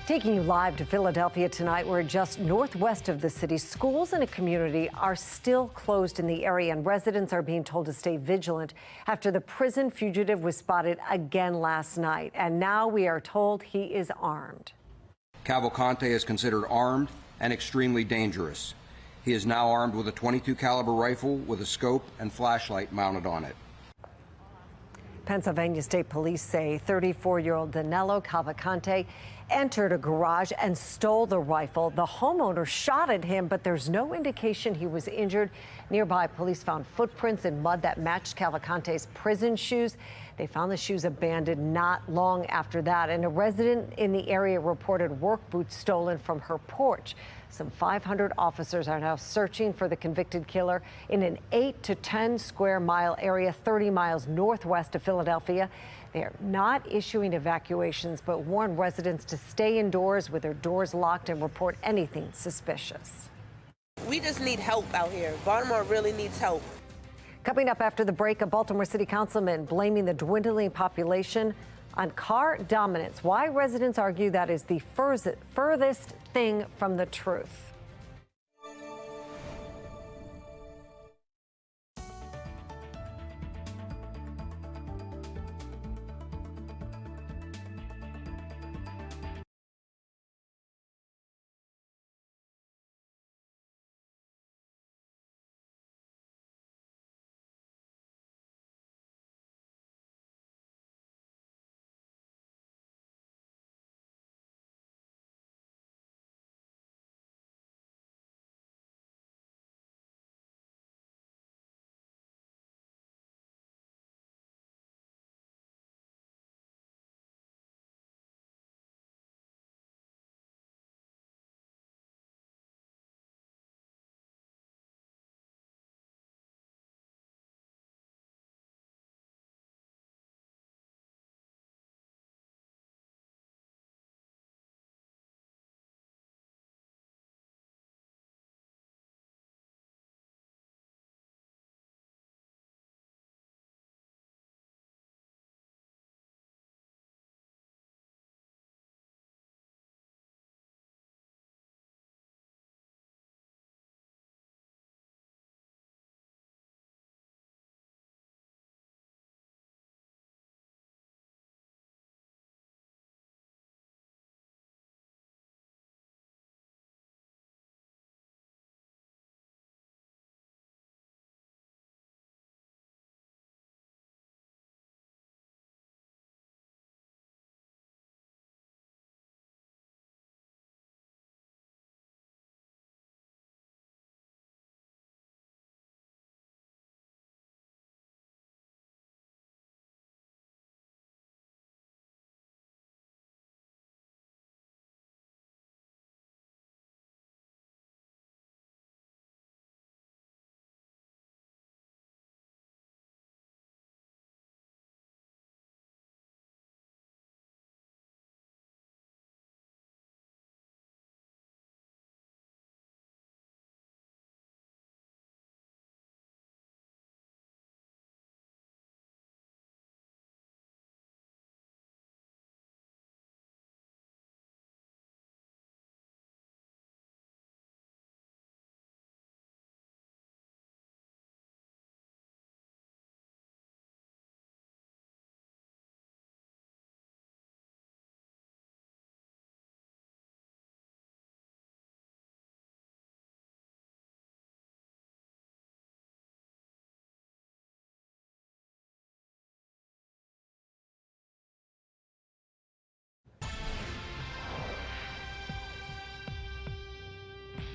Speaker 1: Taking you live to Philadelphia tonight, where just northwest of the city, schools in a community are still closed in the area, and residents are being told to stay vigilant after the prison fugitive was spotted again last night. And now we are told he is armed.
Speaker 2: Cavalcante is considered armed and extremely dangerous. He is now armed with a .22 caliber rifle with a scope and flashlight mounted on it.
Speaker 1: Pennsylvania State Police say 34-year-old Danilo Cavalcante entered a garage and stole the rifle. The homeowner shot at him, but there's no indication he was injured. Nearby, police found footprints in mud that matched Cavalcante's prison shoes. They found the shoes abandoned not long after that, and a resident in the area reported work boots stolen from her porch. Some 500 officers are now searching for the convicted killer in an 8 to 10 square mile area 30 miles northwest of Philadelphia. They are not issuing evacuations, but warn residents to stay indoors with their doors locked and report anything suspicious.
Speaker 14: We just need help out here. Baltimore really needs help.
Speaker 1: Coming up after the break, a Baltimore City Councilman blaming the dwindling population on car dominance. Why residents argue that is the furthest thing from the truth.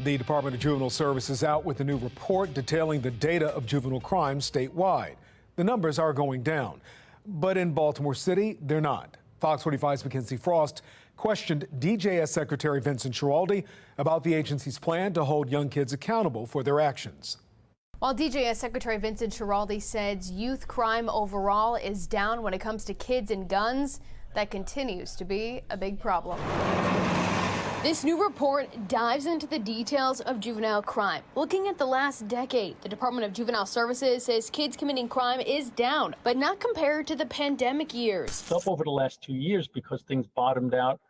Speaker 6: The Department of Juvenile Services out with a new report detailing the data of juvenile crime statewide. The numbers are going down, but in Baltimore City, they're not. Fox 45's Mackenzie Frost questioned DJS Secretary Vincent Schiraldi about the agency's plan to hold young kids accountable for their actions.
Speaker 3: While DJS Secretary Vincent Schiraldi says youth crime overall is down when it comes to kids and guns, that continues to be a big problem. This new report dives into the details of juvenile crime. Looking at the last decade, the Department of Juvenile Services says kids committing crime is down, but not compared to the pandemic years.
Speaker 15: It's up over the last 2 years because things bottomed out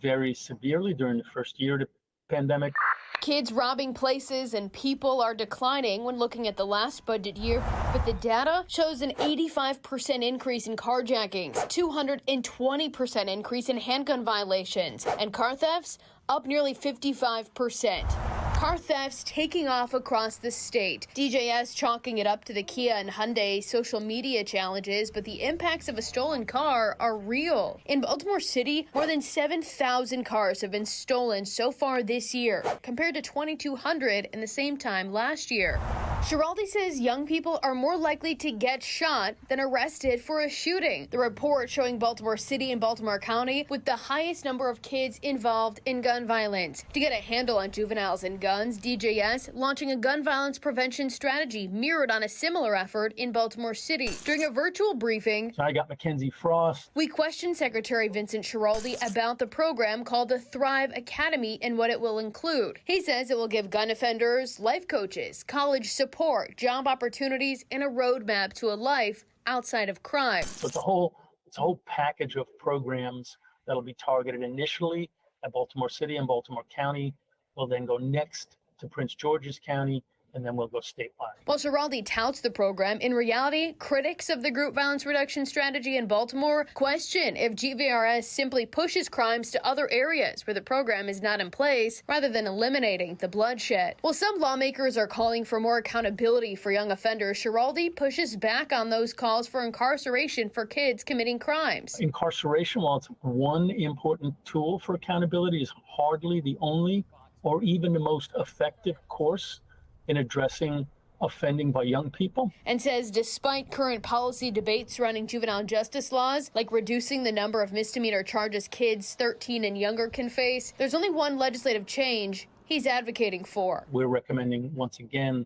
Speaker 15: very severely during the first year of the pandemic.
Speaker 3: Kids robbing places and people are declining when looking at the last budget year, but the data shows an 85% increase in carjackings, 220% increase in handgun violations, and car thefts up nearly 55%. Car thefts taking off across the state. DJS chalking it up to the Kia and Hyundai social media challenges, but the impacts of a stolen car are real. In Baltimore City, more than 7,000 cars have been stolen so far this year, compared to 2,200 in the same time last year. Giraldi says young people are more likely to get shot than arrested for a shooting. The report showing Baltimore City and Baltimore County with the highest number of kids involved in gun violence. To get a handle on juveniles and guns, DJS launching a gun violence prevention strategy mirrored on a similar effort in Baltimore City. During a virtual briefing,
Speaker 15: So I got Mackenzie Frost.
Speaker 3: we questioned Secretary Vincent Giraldi about the program called the Thrive Academy and what it will include. He says it will give gun offenders life coaches, college support, job opportunities, and a roadmap to a life outside of crime.
Speaker 15: So it's a whole package of programs that'll be targeted initially at Baltimore City and Baltimore County. We'll then go next to Prince George's County, and then we'll go statewide.
Speaker 3: While Giraldi touts the program, in reality, critics of the group violence reduction strategy in Baltimore question if GVRS simply pushes crimes to other areas where the program is not in place, rather than eliminating the bloodshed. While some lawmakers are calling for more accountability for young offenders, Giraldi pushes back on those calls for incarceration for kids committing crimes.
Speaker 15: Incarceration, while it's one important tool for accountability, is hardly the only or even the most effective course in addressing offending by young people.
Speaker 3: And says despite current policy debates surrounding juvenile justice laws, like reducing the number of misdemeanor charges kids 13 and younger can face, there's only one legislative change he's advocating for.
Speaker 15: We're recommending, once again,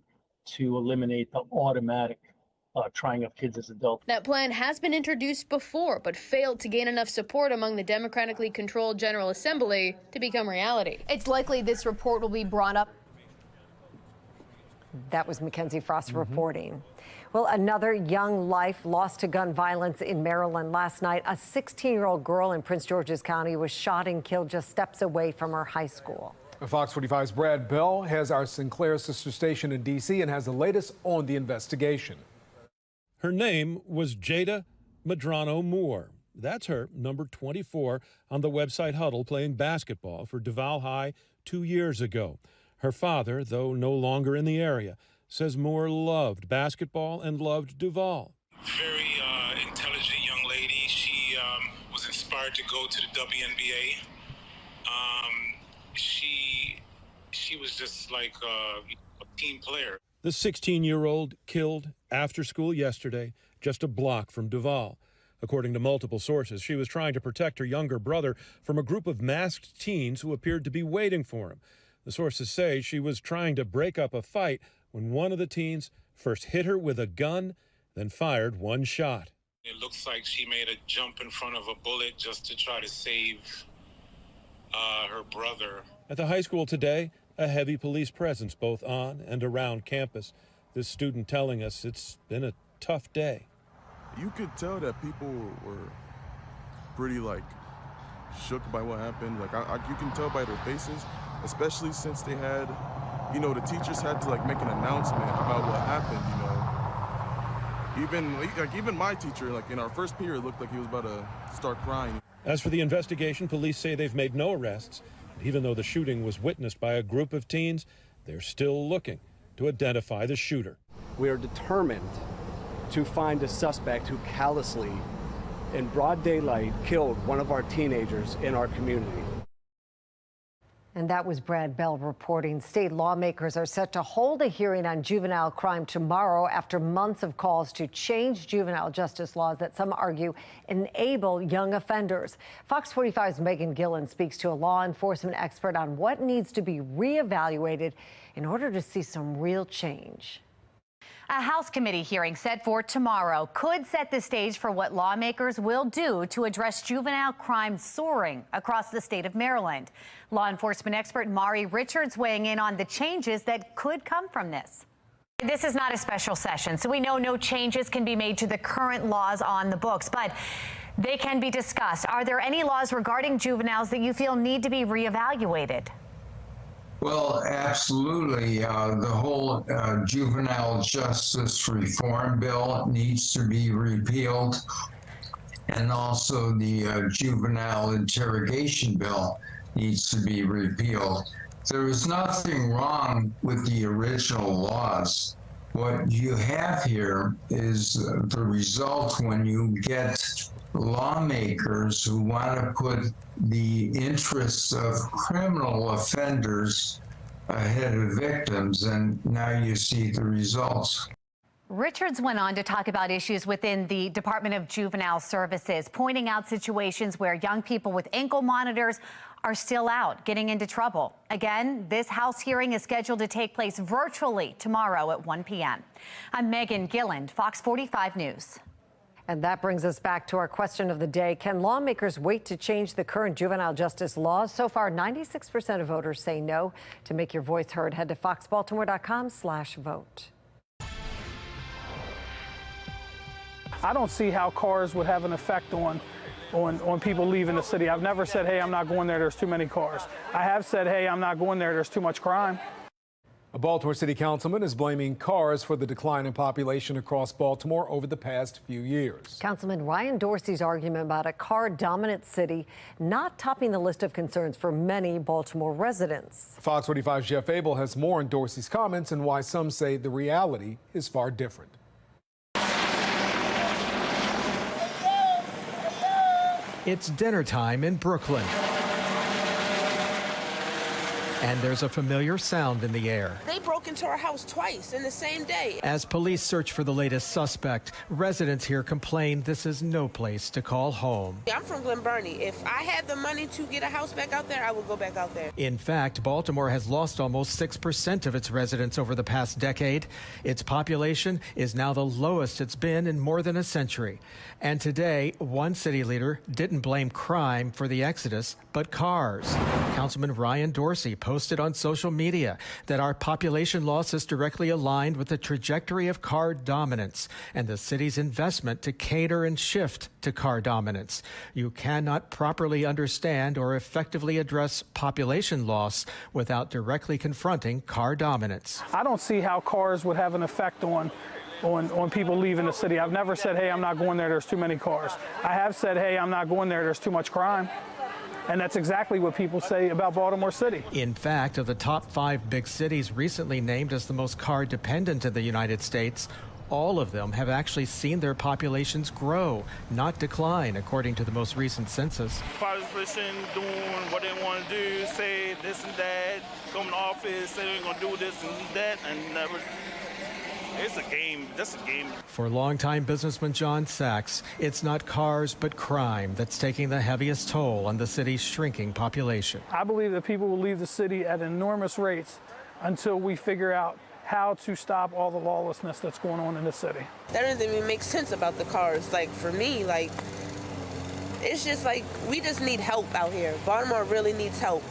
Speaker 15: to eliminate the automatic trying of kids as adults.
Speaker 3: That plan has been introduced before, but failed to gain enough support among the democratically controlled General Assembly to become reality. It's likely this report will be brought up.
Speaker 1: That was Mackenzie Frost reporting. Well, another young life lost to gun violence in Maryland last night. A 16-year-old girl in Prince George's County was shot and killed just steps away from her high school.
Speaker 6: Fox 45's Brad Bell has our Sinclair sister station in D.C. and has the latest on the investigation.
Speaker 17: Her name was Jada Medrano Moore. That's her, number 24 on the website Huddle, playing basketball for Duval High 2 years ago. Her father, though no longer in the area, says Moore loved basketball and loved Duval.
Speaker 19: Very intelligent young lady. She was inspired to go to the WNBA. She was just like a team player.
Speaker 17: The 16-year-old killed after school yesterday, just a block from Duval. According to multiple sources, she was trying to protect her younger brother from a group of masked teens who appeared to be waiting for him. The sources say she was trying to break up a fight when one of the teens first hit her with a gun, then fired one shot.
Speaker 19: It looks like she made a jump in front of a bullet just to try to save her brother.
Speaker 17: At the high school today, a heavy police presence both on and around campus. This student telling us it's been a tough day.
Speaker 20: You could tell that people were pretty shook by what happened. You can tell by their faces, especially since they had, the teachers had to make an announcement about what happened. Even my teacher, in our first period, looked like he was about to start crying.
Speaker 17: As for the investigation, police say they've made no arrests. Even though the shooting was witnessed by a group of teens, they're still looking to identify the shooter.
Speaker 24: We are determined to find a suspect who callously, in broad daylight, killed one of our teenagers in our community.
Speaker 1: And that was Brad Bell reporting. State lawmakers are set to hold a hearing on juvenile crime tomorrow after months of calls to change juvenile justice laws that some argue enable young offenders. Fox 45's Megan Gillen speaks to a law enforcement expert on what needs to be reevaluated in order to see some real change.
Speaker 26: A House committee hearing set for tomorrow could set the stage for what lawmakers will do to address juvenile crime soaring across the state of Maryland. Law enforcement expert Mari Richards weighing in on the changes that could come from this. This is not a special session, so we know no changes can be made to the current laws on the books, but They can be discussed. Are there any laws regarding juveniles that you feel need to be reevaluated?
Speaker 4: Well, absolutely. The whole juvenile justice reform bill needs to be repealed, and also the juvenile interrogation bill needs to be repealed. There is nothing wrong with the original laws. What you have here is the result when you get lawmakers who want to put the interests of criminal offenders ahead of victims, and now you see the results.
Speaker 26: Richards went on to talk about issues within the Department of Juvenile Services, pointing out situations where young people with ankle monitors are still out, getting into trouble. Again, this House hearing is scheduled to take place virtually tomorrow at 1 p.m. I'm Megan Gilland, Fox 45 News.
Speaker 1: And that brings us back to our question of the day. Can lawmakers wait to change the current juvenile justice laws? So far, 96% of voters say no. To make your voice heard, head to foxbaltimore.com/vote.
Speaker 7: I don't see how cars would have an effect on people leaving the city. I've never said, hey, I'm not going there, there's too many cars. I have said, hey, I'm not going there, there's too much crime.
Speaker 6: A Baltimore City councilman is blaming cars for the decline in population across Baltimore over the past few years.
Speaker 1: Councilman Ryan Dorsey's argument about a car-dominant city not topping the list of concerns for many Baltimore residents.
Speaker 6: Fox 45's Jeff Abel has more on Dorsey's comments and why some say the reality is far different.
Speaker 11: It's dinner time in Brooklyn. And there's a familiar sound in the air.
Speaker 14: They broke into our house twice in the same day.
Speaker 11: As police search for the latest suspect, residents here complain this is no place to call home.
Speaker 14: I'm from Glen Burnie. If I had the money to get a house back out there, I would go back out there.
Speaker 11: In fact, Baltimore has lost almost 6% of its residents over the past decade. Its population is now the lowest it's been in more than a century. And today, one city leader didn't blame crime for the exodus, but cars. Councilman Ryan Dorsey posted on social media that our population loss is directly aligned with the trajectory of car dominance and the city's investment to cater and shift to car dominance. You cannot properly understand or effectively address population loss without directly confronting car dominance.
Speaker 7: I don't see how cars would have an effect on people leaving the city. I've never said, hey, I'm not going there, there's too many cars. I have said, hey, I'm not going there, there's too much crime. And that's exactly what people say about Baltimore City.
Speaker 11: In fact, of the top 5 big cities recently named as the most car dependent in the United States, all of them have actually seen their populations grow, not decline, according to the most recent census.
Speaker 10: Politicians doing what they want to do, say this and that, come in the office, say they're going to do this and that, and never. It's a game. That's a game.
Speaker 11: For longtime businessman John Sachs, it's not cars but crime that's taking the heaviest toll on the city's shrinking population.
Speaker 7: I believe that people will leave the city at enormous rates until we figure out how to stop all the lawlessness that's going on in the city.
Speaker 14: That doesn't even make sense about the cars. Like, for me, like, it's just like we just need help out here. Baltimore really needs help.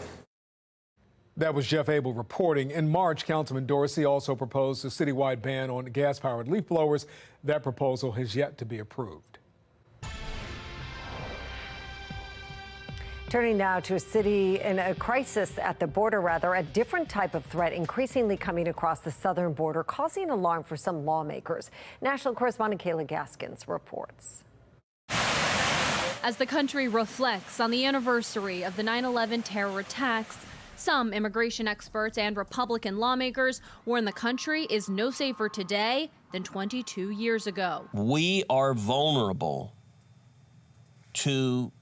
Speaker 6: That was Jeff Abel reporting. In March, Councilman Dorsey also proposed a citywide ban on gas-powered leaf blowers. That proposal has yet to be approved.
Speaker 1: Turning now to a city in a crisis at the border, a different type of threat increasingly coming across the southern border, causing alarm for some lawmakers. National correspondent Kayla Gaskins reports.
Speaker 18: As the country reflects on the anniversary of the 9/11 terror attacks, some immigration experts and Republican lawmakers warn the country is no safer today than 22 years ago.
Speaker 22: We are vulnerable to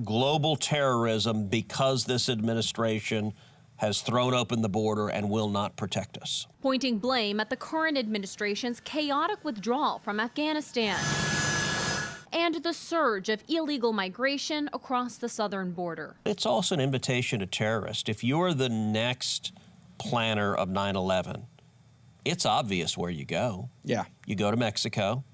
Speaker 22: global terrorism because this administration has thrown open the border and will not protect us.
Speaker 18: Pointing blame at the current administration's chaotic withdrawal from Afghanistan and the surge of illegal migration across the southern border.
Speaker 22: It's also an invitation to terrorists. If you're the next planner of 9/11, it's obvious where you go. Yeah. You go to Mexico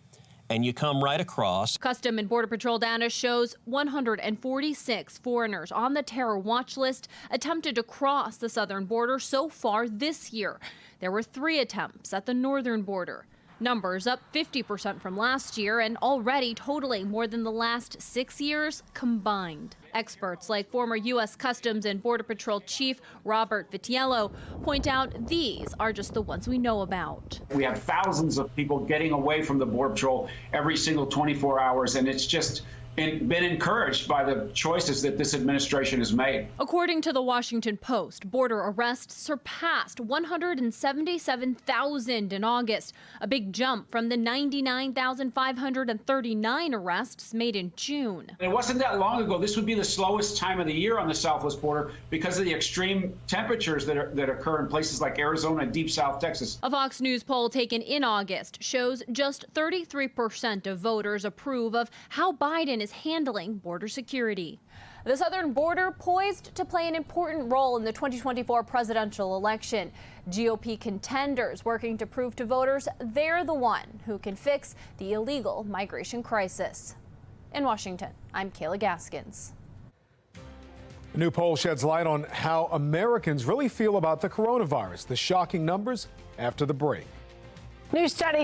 Speaker 22: and you come right across.
Speaker 18: Custom and Border Patrol data shows 146 foreigners on the terror watch list attempted to cross the southern border so far this year. There were 3 attempts at the northern border. Numbers up 50% from last year and already totaling more than the last 6 years combined. Experts like former U.S. Customs and Border Patrol Chief Robert Vitiello point out these are just the ones we know about.
Speaker 8: We have thousands of people getting away from the Border Patrol every single 24 hours, and it's just been encouraged by the choices that this administration has made.
Speaker 18: According to the Washington Post, border arrests surpassed 177,000 in August, a big jump from the 99,539 arrests made in June.
Speaker 8: It wasn't that long ago. This would be the slowest time of the year on the southwest border because of the extreme temperatures that occur in places like Arizona and deep South Texas.
Speaker 18: A Fox News poll taken in August shows just 33% of voters approve of how Biden is handling border security.
Speaker 3: The southern border poised to play an important role in the 2024 presidential election. GOP contenders working to prove to voters they're the one who can fix the illegal migration crisis. In Washington, I'm Kayla Gaskins.
Speaker 6: A new poll sheds light on how Americans really feel about the coronavirus. The shocking numbers after the break.
Speaker 12: New study